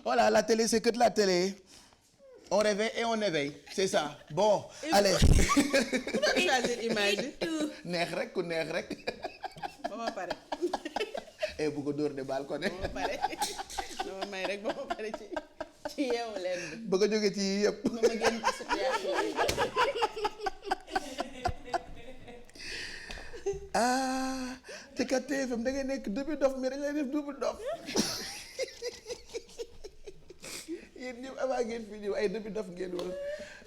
Voilà, la télé, c'est que de la télé. On réveille et on éveille, c'est ça. Bon, allez. neex rek ku neex rek. ba ma pare. bu ko dóor de baal ko ne. ba ma pare dama may rek ba ma pare ci Yeewu Leen bi. bëgg a jóge ci yëpp. ba ma génn ci situation yi. te kat TFM da ngay nekk début dof mais dañ lay def double dof. yéen ñëpp avant ngeen fi ñëw ay début dof ngeen woon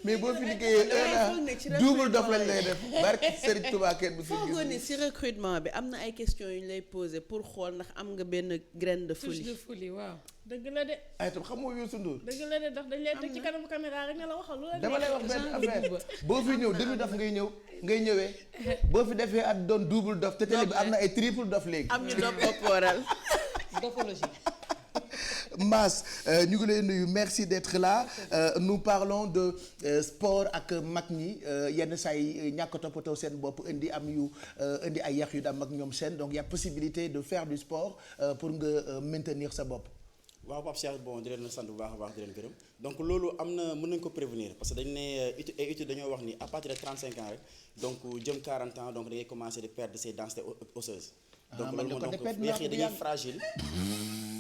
mais boo fi liggéeyee double dof lañ lay def barki Serigne Touba kenn bu fi foogoo ni si recrutement bi am na ay questions yu ñu lay poser pour xool ndax am nga benn graine de folie. touche de folie waaw. dëgg la de. ay tam xam nga Youssou Ndour. dëgg la de ndax dañ lay teg ci kanamu caméra rek ne la waxal lu la. dama lay wax benn affaire boo fi ñëw début dof ngay ñëwee boo fi defee at doon double dof te télé bi am na ay triple dof léegi. am ñu dof corporel. dofologie. Mass ñu ngi lay nuyu merci d'être là nous parlons de sport ak mag ñi yenn saa yi ñàkk toppatoo seen bopp indi ay yax yu dam ak ñoom seen donc y a possibilité de faire du sport pour nga maintenir sa bopp. waaw Pape Cheikh bon di leen sant bu baax a baax di leen gërëm donc loolu am na mën nañu ko prévenir parce que dañu ne étude dañoo wax ni à partir de 35 ans rek donc jëm 40 ans donc da ngay commencer de perdre ses densités osseuses. donc loolu moo donc yax yi dañuy fragile.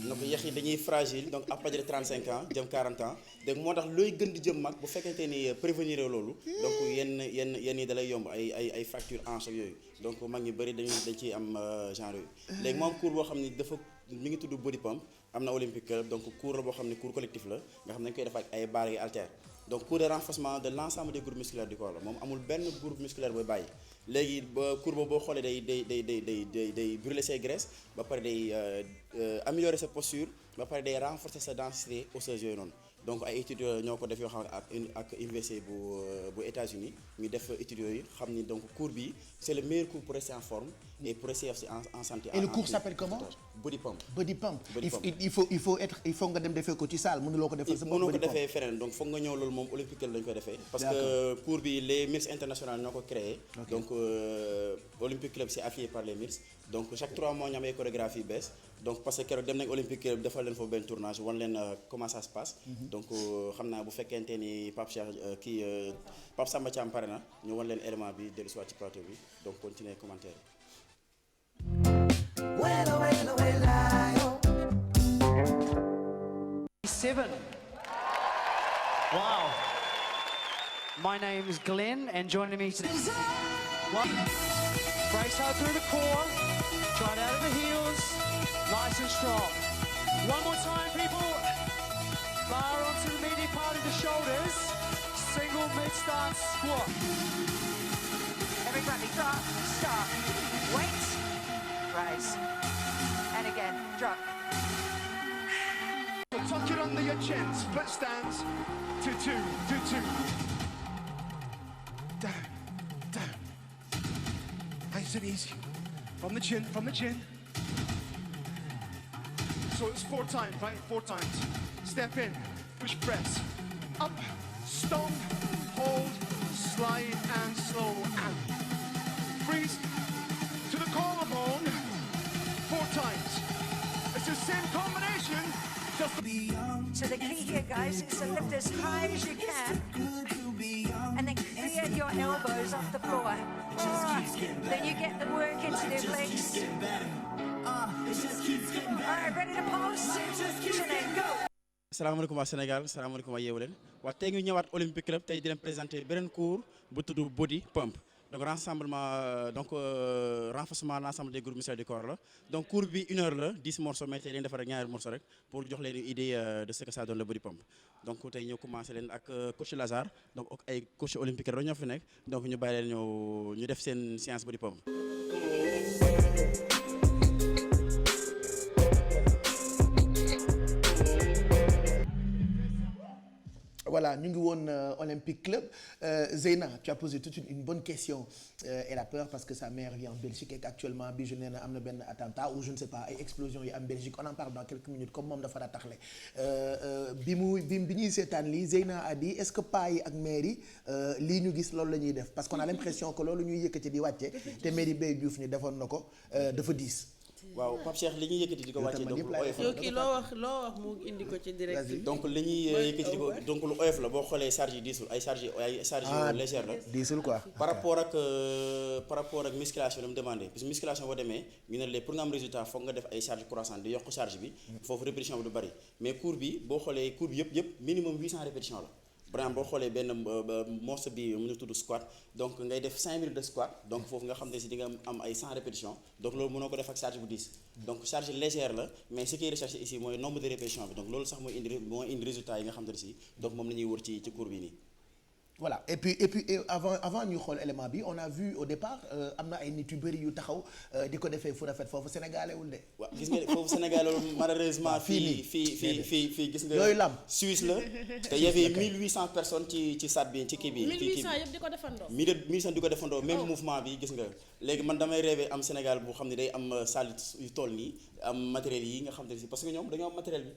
donc yax yi dañuy fragile donc à partir de 35 ans jëm 40 ans donc moo tax looy gën di jëm mag bu fekkente ni prévenir loolu donc yenn yi da lay yomb ay fracture hanche ak yooyu donc mag ñu bëri dañ ciy am genre yooyu. léegi moom cours boo xam ni dafa mi ngi tudd body pump am na Olympique Club donc cours la boo xam ne cours collectif la nga xam ne dañ koy def ak ay barres yi haltères donc cours de renforcement de l'ensemble des groupes musculaires du corps la moom amul benn groupe musculaire booy bàyyi léegi ba cours boobu boo xoolee day brûler ses graisses ba pare day améliorer sa posture ba pare day renforcer sa densité osseuse yooyu noonu donc ay études ñoo ko def yoo xam ak université bu États-Unis ñu def études yooyu xam ni donc cours bi c'est le meilleur cours pour rester en forme et pour rester aussi en santé. Et le cours s'appelle comment? Body pump. Body pump. Il faut nga dem defee ko ci salle mënuloo ko defee sa bopp. mënoo ko defee feneen donc foog nga ñëw loolu moom Olympique lañ koy defee. parce que cours bi les MIRS internationales ñoo ko créé. donc Olympique Club c'est affilié par les MIRS donc chaque 3 mois ñu am ay chorégraphie yu bees donc parce que keroog dem nañ Olympique Club defal leen foofu benn tournage wan leen comment ça se passe. donc xam naa bu fekkente ni Pape Cheikh Pape Samba Thiam pare na ñu wan leen élément bi dellu si waat ci plateau bi donc continuer commentaire. Seven. Wow. My name is Glenn, and joining me today. Brace hard through the core. Try it out of the heels. Nice and strong. One more time, people. Bar onto the medial part of the shoulders. Single mid-stance squat. Everybody drop, stop, wait, rise, and again, drop. Tuck it under your chin, split stance, 2-2, 2-2. Down, down. Nice and easy. From the chin, from the chin. So it's 4 times, right? 4 times. Step in, push press. Up, stomp, hold, slide, and slow out. Freeze to the collarbone 4 times. It's the same combination. So the key here, guys, is to lift as high as you can, and then clear your elbows off the floor. Then you get the work into the legs. All right, ready to pause? Then go. Salaamaaleykum waa Sénégal salaamaaleykum waa Yeewu Leen waa tey ñu ñëwaat Olympique Club tey di leen présenter beneen cours bu tudd body pump donc renforcement l'ensemble des groupes musculaires du corps la donc cours bi 1 heure la 10 morceaux mais tey leen defar ak ñaari morceaux rek pour jox leen une idée de ce que ça donne le body pump donc tey ñoo commencé leen ak coach Lazare donc ak ay coach olympique rek ñoo fi nekk donc ñu bàyyi leen ñu def seen séance body pump. Voilà, ñu ngi woon Olympique Club. Zeyna, tu as posé toute une bonne question. Elle a peur parce que sa mère vit en Belgique et qu'actuellement bi je nee na am na benn attentat ou je ne sais pas ay explosion yi am Belgique on en parle dans quelques minutes comme moom dafa rataxle bi ñuy seetaan lii Zeyna a dit est-ce que paa yi ak mère yi lii ñu gis loolu la ñuy def parce qu'on a l'impression que loolu ñuy yëkkati di wàcce te mère yi Baye Diouf ñu defoon na ko dafa diis. waaw Pape Cheikh li ñuy yëkkati di ko wàcce donc lu oyof la. yow kii loo wax mu indi ko ci direct bi. donc li ñuy yëkkati di ko donc lu oyof la boo xoolee charge yi diisul ay charge légère la. diisul quoi. par rapport ak musculation la mu demandé parce que musculation boo demee ñu ne la pour nga am résultat foog nga def ay charge croissante di yokk charge bi foofu répétition bi du bari mais cours bi boo xoolee cours bi yëpp minimum 800 répétitions la. par exemple boo xoolee benn morceau bi mu ngi tudd squat donc ngay def 5 minutes de squat donc foofu nga xam ne si di nga am ay 100 répétitions donc loolu mënoo ko def ak charge bu 10 donc charge légère la mais ce qui est recherché ici mooy nombre de répétitions bi donc loolu sax mooy indi résultat yi nga xam ne si donc moom la ñuy wër ci cours bi nii. voilà et puis avant ñu xool élément bi on a vu au départ am na ay nit yu bëri yu taxaw di ko defee fu rafet foofu sénégalais wul de. waaw gis nga foofu sénégalais malheureusement. fii gis nga. yooyu lam Suisse la te y avait 1800 personnes ci stade bi ci kii bi. 1800 yëpp di ko defandoo. 1800 di ko defandoo même mouvement bi gis nga léegi man damay rêvé am Sénégal boo xam ne day am salle yu toll nii am matériel yi nga xam te ne si parce que ñoom dañoo am matériel bi.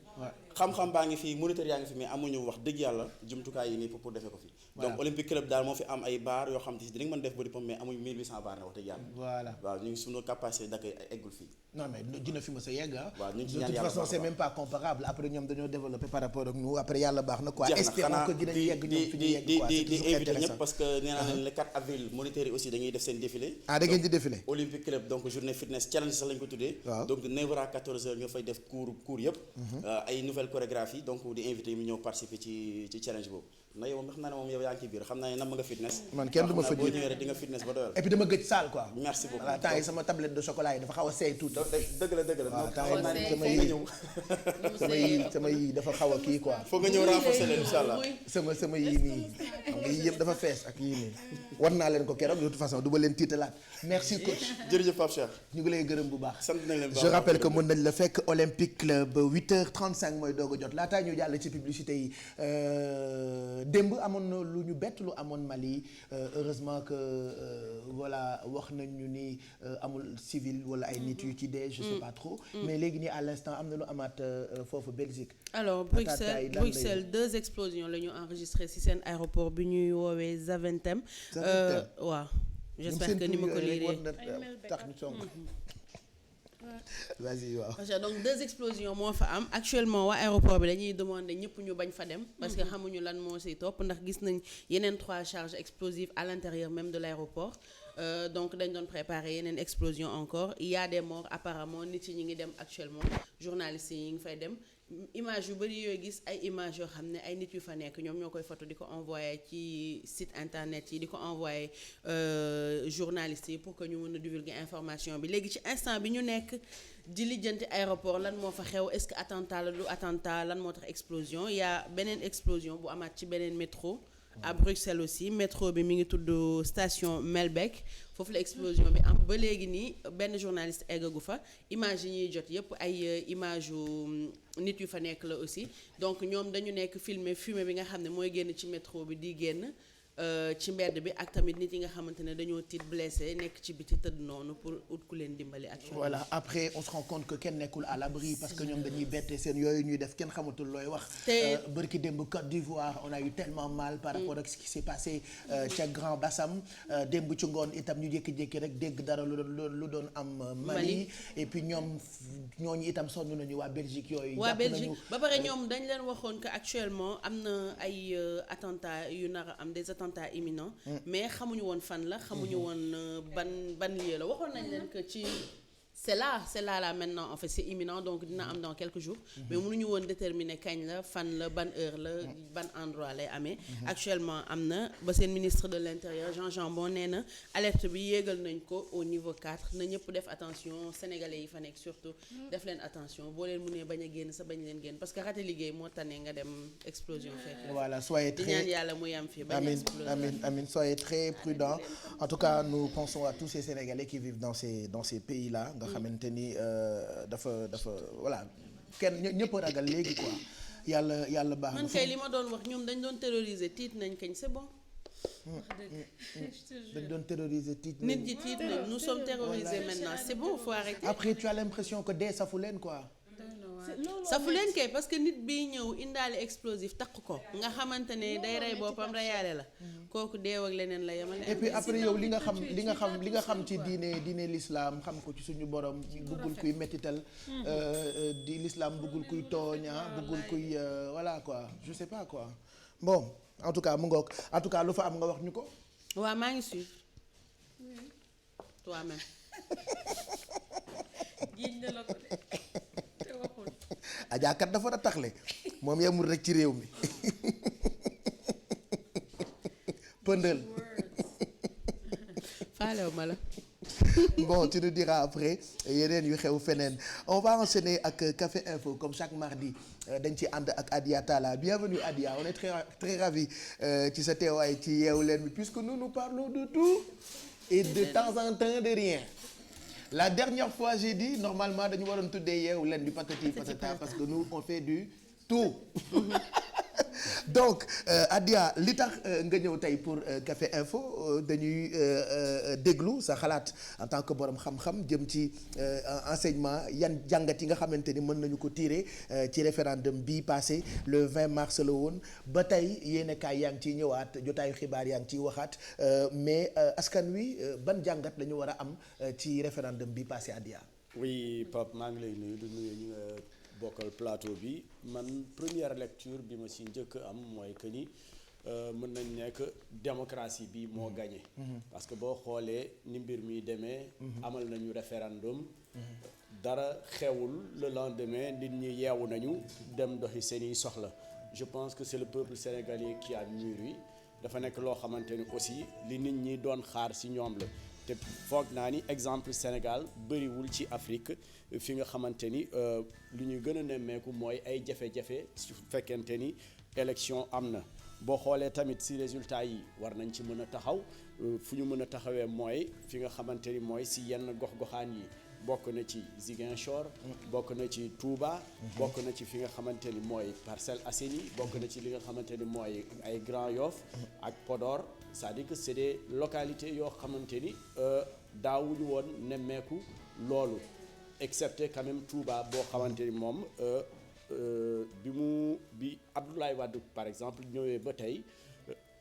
xam-xam baa ngi fi moniteur yaa ngi fi mais amuñu wax dëgg yàlla jumtukaay yi nii pour defee ko fi. donc Olympique Club daal moo fi am ay bar yoo xam te si dinañ mën def body pump mais amuñu 1800 bar na wax dëgg yàlla. voilà waaw ñu ngi suñu capacité d'accueil eggul fii. non mais dina fi mës a yegg ah. waaw ñu ngi ci de ñaan toute yàlla façon c'est même pas comparable après ñoom dañoo développé par rapport ak nous après yàlla baax na quoi. jeex na espérons que dinañ yegg ñoom fi ñu yegg quoi c'est di toujours invité intéressant. ñëpp parce que nee naa leen le 4 avril moniteurs yi aussi dañuy def seen défilé. da ngeen di défilé. Olympique Club donc journée fitness challenge sax lañ ko tuddee. donc de 9h à 14h nga fay def cours yëpp. ay nouvelles chorégraphies donc di invité mu ñëw participer ci challenge boobu. na yow xam naa ne moom yow yaa ngi ci biir xam naa ne nam nga fitness. man kenn du ma fa boo ñëwee rek di nga fitness ba doyal. et puis dama gëj salle quoi. merci beaucoup voilà temps yi sama tablette de chocolat yi dafa xaw a seey tuuti. dëgg la. waaw temps yi sama yi dafa xaw a kii quoi. foog nga ñëw renforcer leen incha allah. sama yii nii xam nga yii yëpp dafa fees ak yii nii war naa leen ko keroog de toute façon du ma leen tiitalaat merci coach. jërëjëf Pape Cheikh. ñu ngi lay gërëm bu baax. sant nañ leen je rappelle que mën nañ la fekk Olympique Club 8h35 mooy doog a jot laataa ñu jàll ci publicité yi démb amoon na lu ñu bett lu amoon Mali heureusement que voilà wax nañ ñu ni amul civil wala ay nit yu ci dee je sais pas trop. mais léegi nii à l'instant am na lu amaat foofu Belgique. alors Bruxelles 2 explosions la ñu enregistré ci seen aéroport bi ñuy woowee Zaventem. waaw j'espère que ni ma ko liiree tax ñu song. vas-y waaw. parce que donc 2 explosions moo fa am actuellement waa aéroport bi dañuy demander ñëpp ñu bañ fa dem. parce que xamuñu lan moo siy topp ndax gis nañ yeneen 3 charges explosives à l'intérieur même de l'aéroport. Donc dañ doon préparer yeneen explosion encore il y a des morts apparemment nit yi ñi ngi dem actuellement journalistes yi ngi fay dem image yu bari yooyu gis ay images yoo xam ne ay nit yu fa nekk ñoom ñoo koy photo di ko envoyer ci site internet yi di ko envoyer journalistes yi pour que ñu mën a divulguer information bi léegi ci instant bi ñu nekk di lijjanti aéroport lan moo fa xew est-ce que attentat la du attentat lan moo tax explosion il y a beneen explosion bu amaat ci beneen métro à Bruxelles aussi métro bi mi ngi tudd station Melbeek foofu la explosion bi am ba léegi nii benn journaliste eggagu fa image yi ñuy jot yépp ay image yu nit yu fa nekk la aussi donc ñoom dañu nekk filmer fumée bi nga xam ne mooy génn ci métro bi di génn ci mbedd bi ak tamit nit yi nga xamante ne dañoo tiit blessé nekk ci biti tëdd noonu pour ut ku leen dimbali actuellement. voilà après on se rend compte que kenn nekkul à l'abri parce que ñoom dañuy bette seen yooyu ñuy def kenn xamatul looy wax. bërki démb Côte d'Ivoire on a eu tellement mal par rapport ak ce qui s'est passé ca Grand Bassam démb ci ngoon itam ñu jékki-jékki rek dégg dara lu doon am Mali et puis ñooñu itam sonn nañu waa Belgique yooyu. waa Belgique ba pare ñoom dañ leen waxoon que actuellement am na ay attentats yu nar a am des attentats imminents mais xamuñu woon fan la xamuñu woon ban lieu la waxoon nañ leen que ci c'est là maintenant en fait c'est imminent donc dina am dans quelques jours mais mënuñu woon déterminer kañ la fan la ban heure la ban endroit lay amee actuellement am na ba seen ministre de l'intérieur Jean Jambon nee na alerte bi yéegal nañ ko au niveau 4 na ñëpp def attention sénégalais yi fa nekk surtout def leen attention boo leen mënee bañ a génn sa bañ leen génn parce que raté liggéey moo tane nga dem explosion fekk voilà soyez très di ñaan yàlla muy am fii bañ amiin soyez très prudents en tout cas nous pensons à tous ces sénégalais qui vivent dans ces pays là xamante ni dafa voilà kenn ñëpp a ragal léegi quoi yàlla baax na. man kay li ma doon wax ñoom dañ doon terroriser tiit nañ kañ c'est bon. dañ doon terroriser tiit nit ñi tiit nañ nous sommes terrorisés maintenant c'est bon faut arrêter. après tu as l'impression que dee safu leen quoi. safu leen kay parce que nit bi ñëw indaale explosif takk ko nga xamante ne day rey boppam reyaale la kooku deew ak leneen la yemale. et puis après yow li nga xam ci diine l'islam xam ko ci suñu borom bëggul kuy mettital di l'islam bëggul kuy tooña bëggul kuy voilà quoi je sais pas quoi bon en tout cas mu ngoog en tout cas lu fa am nga wax ñu ko. waaw maa ngi suivre toi-même. Adja kat dafa a taxle moom yemul rek ci réew mi pëndal faalew ma la bon tu nous diras après yeneen yu xew feneen on va enchaîner ak Café Info comme chaque mardi dañ ci ànd ak Adia Talla bienvenue Adia on est très ravis ci sa teewaay ci Yeewu Leen bi puisque nous parlons de tout et de temps en temps de rien. La dernière fois j'ai dit normalement dañu waroon tuddee Yeewu Leen bi patati patata parce que nous on fait du tout. Donc Adia li tax nga ñëw tey pour Café Info dañuy déglu sa xalaat en tant que borom xam-xam jëm ci enseignement yan jàngat yi nga xamante ni mën nañu ko tirer ci référendum bii passé le 20 mars la woon ba tey yéenekaay yaa ngi ciy ñëwaat jotaayu xibaar yaa ngi ciy waxaat mais askan wi ban jàngat la ñu war a am ci référendum bii passé Adia. Oui Pape maa ngi lay nuyu di nuyu ñu nga bokkal plateau bi man première lecture bi ma ci njëkk am mooy que ni mën nañ nekk démocratie bi moo gagné. parce que boo xoolee ni mbir mi demee. amal nañu référendum. dara xewul le lendemain nit ñi yeewu nañu dem doxi seeni soxla je pense que c'est le peuple sénégalais qui a mûri dafa nekk loo xamante ni aussi li nit ñi doon xaar ci ñoom la. te foog naa ni exemple Sénégal bëriwul ci Afrique fi nga xamante ni lu ñu gën a nemmeeku mooy ay jafe-jafe su fekkente ni élection am na boo xoolee tamit ci résultat yi war nañ ci mën a taxaw fu ñu mën a taxawee mooy fi nga xamante ni mooy ci yenn gox-goxaan yi bokk na ci Ziguinchor bokk na ci Touba bokk na ci fi nga xamante ni mooy Parcelles Assainies bokk na ci li nga xamante ni mooy ay Grand Yoff ak Podor c'est-à-dire que c'est des localités yoo xamante ni daawuñu woon nemmeeku loolu excepté quand même Touba boo xamante ni moom bi Abdoulaye Wade par exemple ñëwee ba tey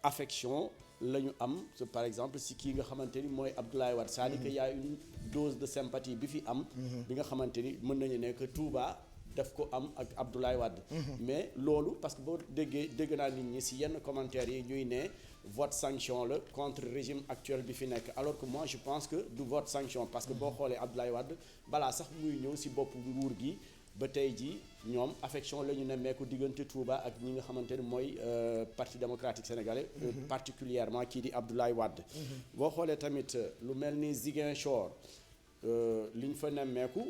affection la ñu am par exemple si kii nga xamante ni mooy Abdoulaye Wade c'est-à-dire que y a une dose de sympathie bi fi am bi nga xamante ni mën nañu nekk Touba daf ko am ak Abdoulaye Wade mais loolu parce que boo dégg naa nit ñi si yenn commentaires yi ñuy ne vote sanction la contre régime actuel bi fi nekk alors que moi je pense que du vote sanction parce que boo xoolee Abdoulaye Wade balaa sax muy ñëw si bopp nguur gi ba tey ji ñoom affection la ñu nemmeeku diggante Touba ak ñi nga xamante ni mooy parti démocratique sénégalais particulièrement kii di Abdoulaye Wade boo xoolee tamit lu mel ni Ziguinchor li ñu fa nemmeeku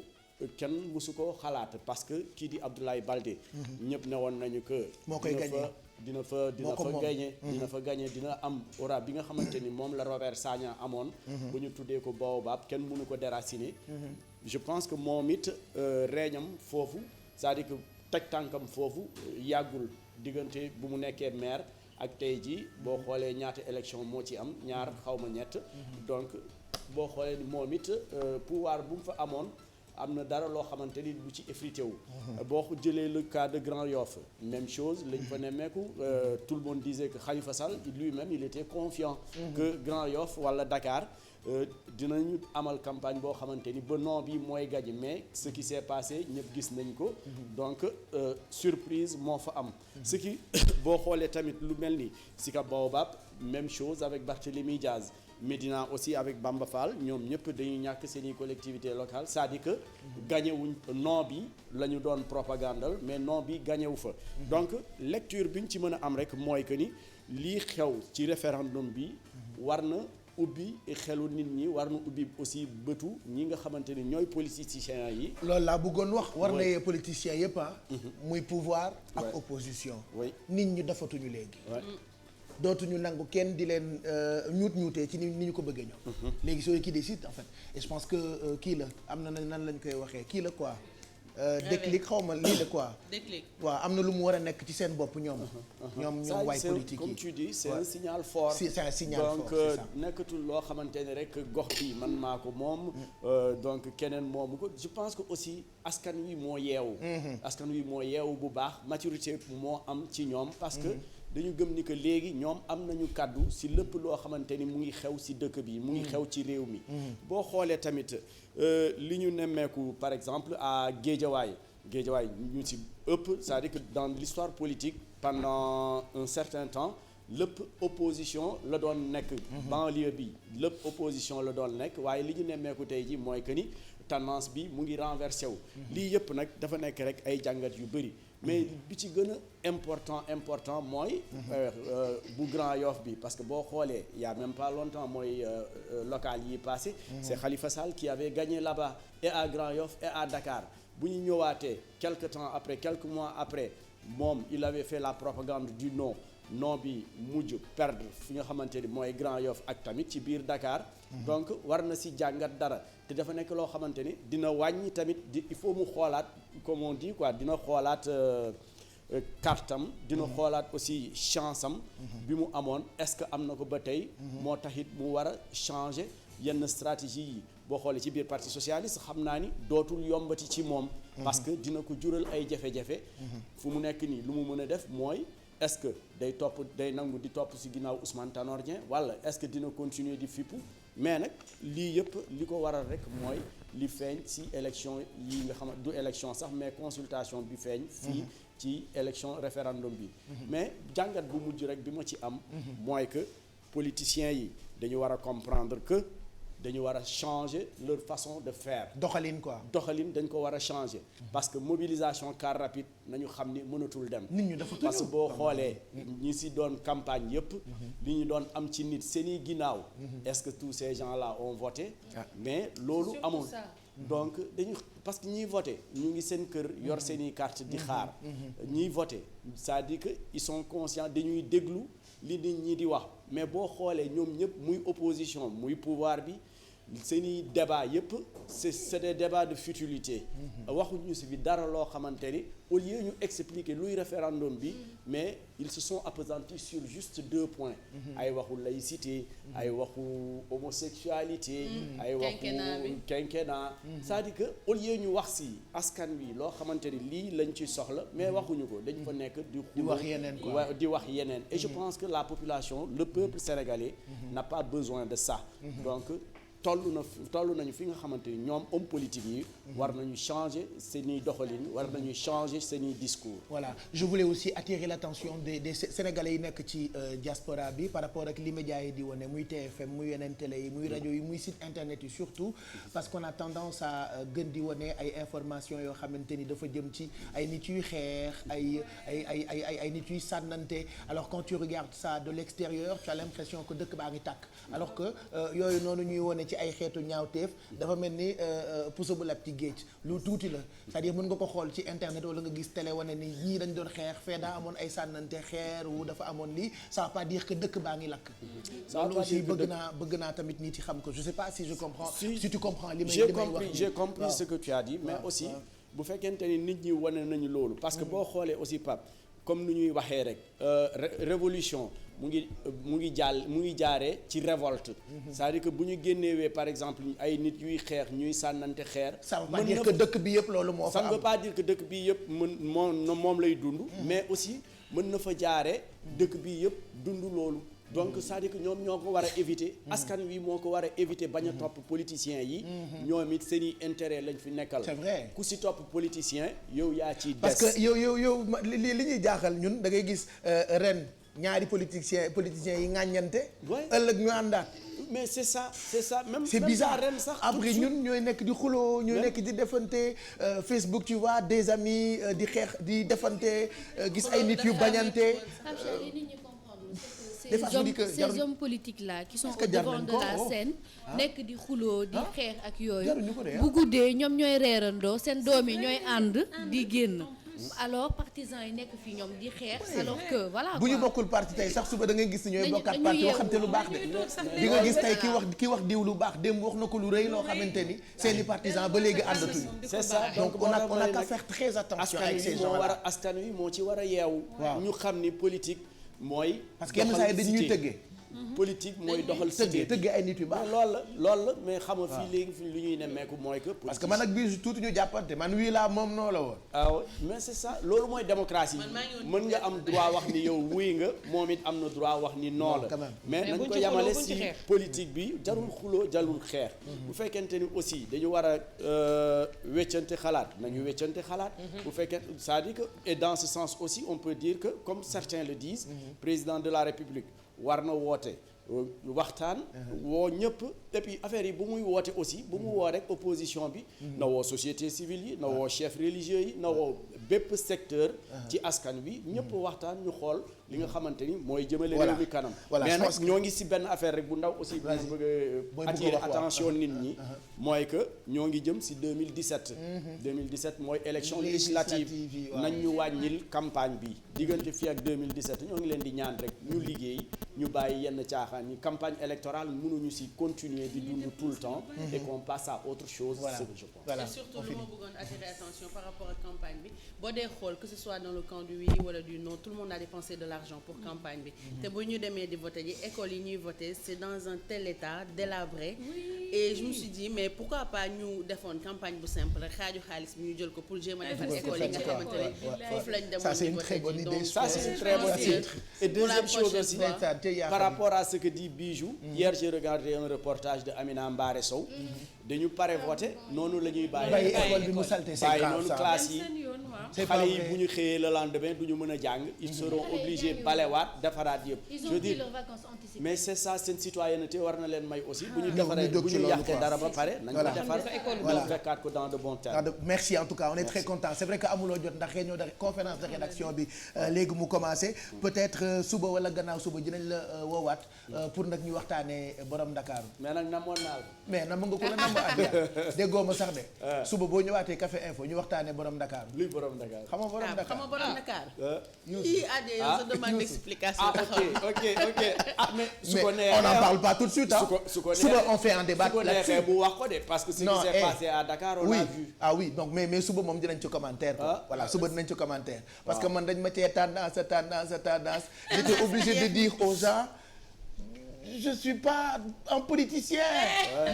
kenn mësu ko xalaat parce que kii di Abdoulaye Baldé ñëpp ne woon nañu que moo koy gagné dina fa gagné dina am aura bi nga xamante ni moom la Robert Sagna amoon bu ñu tuddee ko Baobab kenn mënu ko déraciner je pense que moom it reeñam foofu c'est-à-dire que teg tànkam foofu yàggul diggante bu mu nekkee maire ak tey ji boo xoolee ñaata élection moo ci am ñaar xawma ñett donc boo xoolee ni moom it pouvoir bu mu fa amoon am na dara loo xamante ni du ci effrité wu boo ko jëlee le cas de Grand Yoff même chose lañ fa nemmeeku tout le monde disait que Khalifa Sall lui-même il était confiant que Grand Yoff wala Dakar dinañu amal campagne boo xamante ni ba non bi mooy gagné mais ce qui s'est passé ñëpp gis nañ ko donc surprise moo fa am ce qui boo xoolee tamit lu mel ni Sicap Baobab même chose avec Barthélémy Diaz Médina aussi avec Bamba Fall ñoom ñëpp dañuy ñàkk seeni collectivité locale c'est-à-dire que gagné wuñ non bi la ñu doon propagandal mais non bi gagné wu fa donc lecture bi ñu ci mën a am rek mooy que ni lii xew ci référendum bi war na ubbi xelu nit ñi war na ubbi aussi bëtu ñi nga xamante ni ñooy politiciens yi. loolu laa bëggoon wax. war na yee politiciens yëpp muy pouvoir ak opposition. nit ñi dafatuñu léegi. dootuñu nangu kenn di leen ñuutee ci ni ñu ko bëggee ñoom. léegi sooy qui décide en fait et je pense que kii la am na nan lañ koy waxee kii la quoi. déclic xaw ma lii la quoi. déclic waaw am na lu mu war a nekk ci seen bopp ñoom. ñoom waay politique yi comme tu dis c'est un signal fort. c'est un signal donc fort c'est ça. nekkatul loo xamante ne rek gox bi man maa ko moom. donc keneen moomu ko je pense que aussi askan wi moo yeewu. askan wi moo yeewu bu baax maturité moo am ci ñoom parce que. dañu gëm ni que léegi ñoom am nañu kàddu ci lépp loo xamante ni mu ngi xew ci dëkk bi mu ngi xew ci réew mi boo xoolee tamit li ñu nemmeeku par exemple à Guédiawaye ñu ci ëpp c'est-à-dire que dans l'histoire politique pendant un certain temps lépp opposition la doon nekk banlieue bi lépp opposition la doon nekk waaye li ñu nemmeeku tey ji mooy que ni tendance bi mu ngi renversé wu lii yëpp nag dafa nekk rek ay jàngat yu bëri mais bi ci gën a important mooy bu Grand Yoff bi parce que boo xoolee il y a même pas longtemps mooy local yi passé c'est Khalifa Sall qui avait gagné là-bas et à Grand Yoff et à Dakar bu ñu ñëwaatee quelques mois après moom il avait fait la propagande du non bi mujj perdre fi nga xamante ni mooy Grand Yoff ak tamit ci biir Dakar donc war na si jàngat dara te dafa nekk loo xamante ni dina wàññi tamit il faut mu xoolaat comme on dit quoi dina xoolaat kartam dina xoolaat aussi chance am bi mu amoon est-ce que am na ko ba tey moo taxit mu war a changer yenn stratégie yi boo xoolee ci biir parti socialiste xam naa ni dootul yombati ci moom parce que dina ko jural ay jafe-jafe fu mu nekk nii lu mu mën a def mooy est-ce que day nangu di topp ci ginnaaw Ousmane Tanor Dieng walla est-ce que dina continuer di fippu mais nag lii yëpp li ko waral rek mooy li feeñ ci élection yi nga xam du élection sax mais consultation bi feeñ fii ci élection référendum bi mais jàngat bu mujj rek bi ma ci am mooy que politiciens yi dañu war a comprendre que dañu war a changer leur façon de faire. doxalin dañ ko war a changer. parce que mobilisation car rapide nañu xam ni mënatul dem. nit ñi dafa parce que boo xoolee. ñi ci doon campagne yépp li ñu doon am ci nit seeni ginnaaw. est-ce que tous ces gens-là ont voté. mais loolu amul. donc parce que ñiy voté ñu ngi seen kër yor seeni carte di xaar. ñiy voté c'est-à-dire que ils sont conscients dañuy déglu li nit ñi di wax mais boo xoolee ñoom ñëpp muy opposition muy pouvoir bi seeni débat yëpp c'est des débats de futilité waxuñu si bi dara loo xamante ni au lieu ñu expliquer luy référendum bi mais ils se sont appesantis sur juste 2 points ay waxu laïcité ay waxu homosexualité ay waxu quinquennat c'est-à-dire que au lieu ñu wax si askan wi loo xamante ni lii lañ ci soxla mais waxuñu ko dañ fa nekk di wax yeneen et je pense que la population le peuple sénégalais n'a pas besoin de ça donc toll nañu fi nga xamante ni ñoom hommes politiques yi war nañu changer seeni doxalin war nañu changer seeni discours. Voilà, je voulais aussi attirer l'attention des Sénégalais yi nekk ci diaspora bi par rapport ak li médias yi di wane muy TFM muy yeneen télé yi muy rajo yi muy site internet yi surtout parce qu'on a tendance à gën di wane ay informations yoo xamante ni dafa jëm ci ay nit yuy xeex ay nit yuy sànnante alors quand tu regardes ça de l'extérieur tu as l'impression que dëkk baa ngi tàkk alors que yooyu noonu ñuy wane ci ay xeetu ñaawteef dafa mel ni puso bu lab ci géej lu tuuti la c'est-à-dire mën nga ko xool ci internet wala nga gis télé wane ni ñii dañ doon xeex fee daa amoon ay sànnante xeer wu dafa amoon lii ça veut pas dire que dëkk baa ngi lakk. loolu aussi bëgg naa tamit nit yi xam ko je sais pas si je comprends. si tu comprends li may wax j'ai compris ce que tu as dit mais aussi bu fekkente ni nit ñi wane nañu loolu parce que boo xoolee aussi Pape comme nu ñuy waxee rek révolution mu ngi jaaree ci révolte c'est-à-dire que bu ñu génnewee par exemple ay nit yuy xeex ñuy sànnante xeer ça veut pas dire que dëkk bi yëpp loolu moo fa am ça ne veut pas dire que dëkk bi yëpp moom lay dund mais aussi mën na fa jaaree dëkk bi yëpp dund loolu donc c'est-à-dire que ñoom ñoo ko war a éviter askan wi moo ko war a éviter bañ a topp politiciens yi ñoom it seeni intérêt lañ fi nekkal c'est vrai ku si topp politicien yow yaa ci des parce que yow li ñuy jaaxal ñun da ngay gis ren ñaari politiciens yi ŋàññante ëllëg ñu àndaat mais c'est ça même c'est bizarre ren sax après ñun ñooy nekk di xuloo ñooy nekk di defante Facebook tu vois des amis di xeex di defante gis ay nit yu bañante ces hommes politiques là qui sont au devant de la scène nekk di xuloo di xeex ak yooyu bu guddee ñoom ñooy reerandoo seen doom yi ñooy ànd di génn alors partisans yi nekk fii ñoom di xeex alors que voilà bu ñu bokkul parti tey sax suba da ngay gis ni ñooy bokkaat parti yoo xam te lu baax de di nga gis tey ki wax diw lu baax démb wax na ko lu rëy loo xamante ni seeni partisans ba léegi àndatuñu c'est ça donc on a qu'à faire très attention avec ces gens là askan wi moo ci war a yeewu ñu xam ni politique mooy parce que yenn saa yi dañuy tëggee politique mooy doxal cité tëggee ay nit yu baax loolu la mais xam nga fii léegi fii lu ñuy nemmeeku mooy que parce que man ak bii tuuti ñu jàppante man wii laa moom noo la woon mais c'est ça loolu mooy démocratie mën nga am droit wax ni yow wuy nga moom it am na droit wax ni noo la mais nañ ko yamale si politique bi jarul xuloo jarul xeex bu fekkente ni aussi dañu war a weccante xalaat nañu weccante xalaat bu fekkee c'est-à-dire que et dans ce sens aussi on peut dire que comme certains le disent président de la République war na woote waxtaan woo ñëpp et puis affaire yi bu muy woote aussi bu mu woo rek opposition bi na woo société civile yi na woo chef religieux yi na woo bépp secteur ci askan wi ñëpp waxtaan ñu xool li nga xamante ni mooy jëmale réew mi kanam mais nag ñoo ngi si benn affaire rek bu ndaw aussi bu bëgg a attirer attention nit ñi mooy que ñoo ngi jëm si 2017 mooy élection législative nañ ñu wàññil campagne bi diggante fii ak 2017 ñoo ngi leen di ñaan rek ñu liggéey ñu bàyyi yenn caaxaan yi campagne électorale mënuñu si continuer di dund tout le temps et qu'on passe à autre chose c'est ce que je pense et surtout lu ma bëggoon attirer attention par rapport ak campagne bi boo dee xool que ce soit dans le camp du oui wala du non tout le monde a dépensé de l'argent pour campagne bi te bu ñu demee di voter ji école yi ñuy voter c'est dans un tel état délabré et je me suis dit mais pourquoi pas ñu defoon campagne bu simple rek xaaju xaalis bi ñu jël ko pour jéem a defar école yi nga xamante ne foofu lañ demoon di voter ji donc ça c'est une très bonne idée et deuxième chose aussi par rapport à ce que dit Bijou hier j'ai regardé un reportage de Amina Mbare Sow dañu pare voter noonu la ñuy bàyyi école bi mu salté bàyyi noonu classe yi xale yi bu ñu xëyee le lendemain du ñu mën a jàng ils seront obligés balewaat defaraat yëpp je veux dire mais c'est ça seen citoyenneté war na leen may aussi bu ñu defaree bu ñu yàqee dara ba pare nañ ko defar ñu fekkaat ko dans de bons termes merci en tout cas on est très content c'est vrai que amuloo jot ndax réunion de conférence de rédaction bi léegi mu commencé peut-être suba wala gannaaw suba dinañ la woowaat pour nag ñu waxtaanee borom Dakar mais nag namoon naa mais nam nga ko la nam ànd déggoo ma sax de suba boo ñëwaatee Café Info ñu waxtaanee borom Dakar luy borom Dakar xam nga borom Dakar xam nga borom Dakar yii adee yow sa demande d'explication ok mais su ko neexee on n'en parle pas tout de suite suba on fait un débat là-dessus bu wax ko de parce que ce qui s'est passé à Dakar on l'a vu oui donc mais suba moom dinañ ci commentaire voilà suba dinañ ci commentaire parce que man dañ ma cee tendance j'étais obligé de dire aux gens je suis pas un politicien.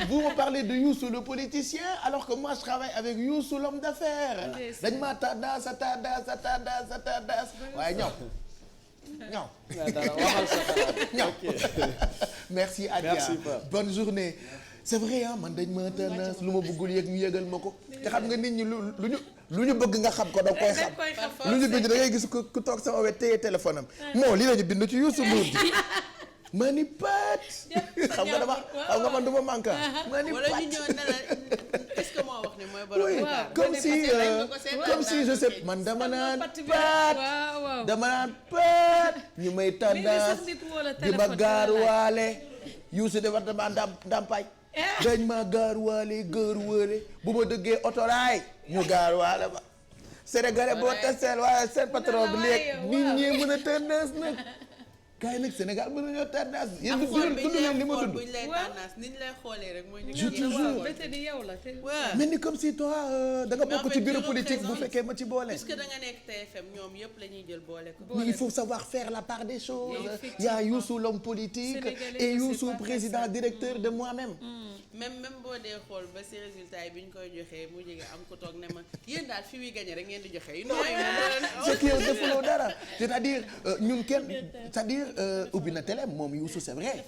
Vous me parlez de Youssou le politicien alors que moi je travaille avec Youssou l'homme d'affaires. dañ ma tendance waaye ñëw merci Adia bonne journée. c'est vrai man dañ ma tendance lu ma bëggul yëg ñu yëgal ma ko te xam nga nit ñi lu ñu bëgg nga xam ko da koy xam lu ñu bind da ngay gis ku toog sama wet téye téléphone am moo li lañu bind ci Youssou Ndour di ma ni pat xam nga man du ma manqué ma ni pat est-ce que moo wax ne mooy borom comme si je sais man dama naan pat ñu may tendance di ma gaaruwaale Youssou de war dama ndàmpaay dañ ma gaaruwaale bu ma dëggee otoraay ñu gaaruwaale ba Sénégalais boo taseel waaye seen patron bi léegi nit ñi mën a tendance nag kaay nag Sénégal mën nañoo tendance yéen dund leen li ma dund buñ lay tendance niñ lay xoolee rek mooy je te jure mais ni comme si toi da nga bokk ci bureau politique bu fekkee ma ci boole puisque da nga nekk TFM ñoom yëpp la ñuy jël boole ko mais il faut savoir faire la part des choses il y a Youssou l'homme politique et Youssou président directeur de moi-même même boo dee xool ba si résultat yi bi ñu koy joxee mu jege am ko toog ne ma yéen daal fi muy gagné rek ngeen di joxe yi c'est que yow defuloo dara c'est-à-dire ñun kenn c'est-à-dire ubbi na télé moom Youssou c'est vrai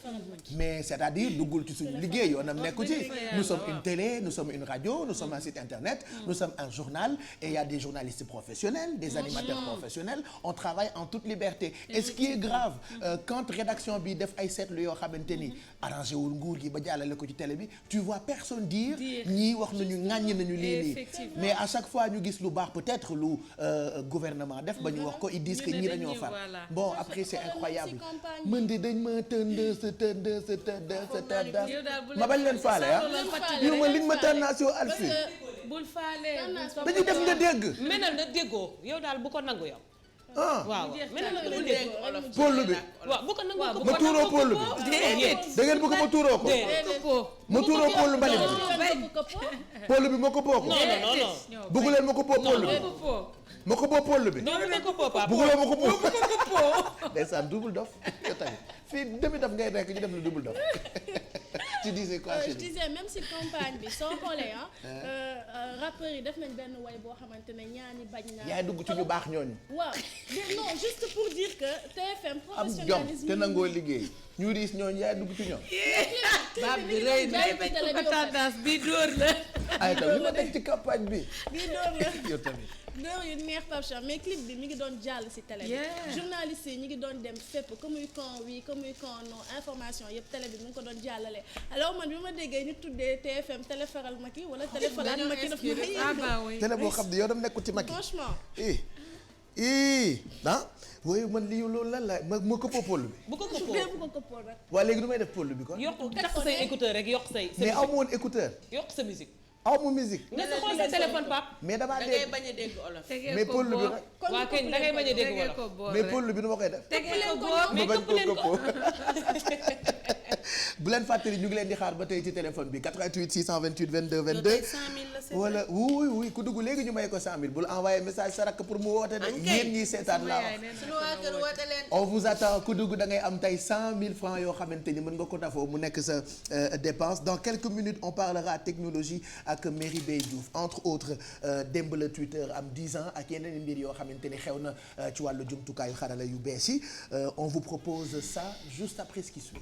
mais c'est-à-dire duggul ci suñu liggéey yoonam nekku ci nous sommes une télé nous sommes une radio nous sommes un site internet nous sommes un journal et il y a des journalistes professionnels des animateurs professionnels on travaille en toute liberté et ce qui est grave quand rédaction bi def ay seetlu yoo xamante ni arrangé wul nguur gi ba jàllale ko ci télé bi tu vois personne dire ñii wax nañu ŋàññi nañu lii mais à chaque fois ñu gis lu baax peut-être lu gouvernement def ba ñu wax ko ils disent que ñii dañoo far bon après c'est incroyable man de dañ ma tënd ma bañ leen faale yow ma liñ ma tendance yow Alfi bul faale dañuy def nga dégg menal na déggoo yow daal bu ko nangu yow waaw menal na nga dégg pôle bi waaw bu ko nangu ko ma tuuroo pôle bi da ngeen bëgg ma tuuroo ko ma tuuroo pôle mbalit bi pôle bi ma ko boo ko non bëggu leen ma ko boo pôle bi ma ko boo pôle bi bëgguloo ma ko boo ndeysaan double dof yow tamit fii demi dof ngay nekk ñu def la double dof tu disais quoi je disais même si campagne bi soo xoolee rappeurs yi def nañ benn way boo xamante ne ñaani bañ naa yaay dugg ci ñu baax ñooñu waaw mais non juste pour dire que TFM am jom professionnalisme te nangoo liggéey ñu riis ñooñu yaay dugg ci ñoom baab bi rëy na tendance bi dóor la ay tamit li ma def ci campagne bi. bii door la yow tamit. door yu neex Pape Cheikh mais clip bi mi ngi doon jàll ci télé bi. journaliste yi ñi ngi doon dem fépp que muy camp oui que muy camp non information yëpp télé bi mu ngi ko doon jàllale. alors man bi ma déggee ñu tuddee TFM télé faral Macky wala télé faral Macky daf ma télé boo xam ne yow dam nekkul ci Macky. franchement. waaye man lii loolu lan la ma këppoo pôle bi. bu ko këppoo rek. waaye léegi nu may def pôle bi kon. yokk takk say écouteur rek yokk say. mais aw ma woon écouteur. yokk sa musique. aw ma musique. nga sa xool sa téléphone Pape. mais damaa da dégg ngay bañ a dégg olof. mais pôle bi rek. waa kañ da ngay bañ a dégg wolof. mais pôle bi nu ma koy def. tegee ko boor mais këpp leen ko. bu leen fàttali ñu ngi leen di xaar ba tey ci téléphone bi 88 628 22 22. wala wuy ku dugg léegi ñu may ko 100000 bul envoyé message sa rakk pour mu woote de. yéen ñii seetaan laa wax. on vous attend ku dugg da ngay am tey 100000 francs yoo xamante ni mën nga ko tafoo mu nekk sa dépense dans quelques minutes on parlera technologie ak Merry Beye Diouf entre autres démb la Twitter am 10 ans ak yeneen mbir yoo xamante ni xew na ci wàllu jumtukaayu xarala yu bees yi on vous propose ça juste après ce qui suit.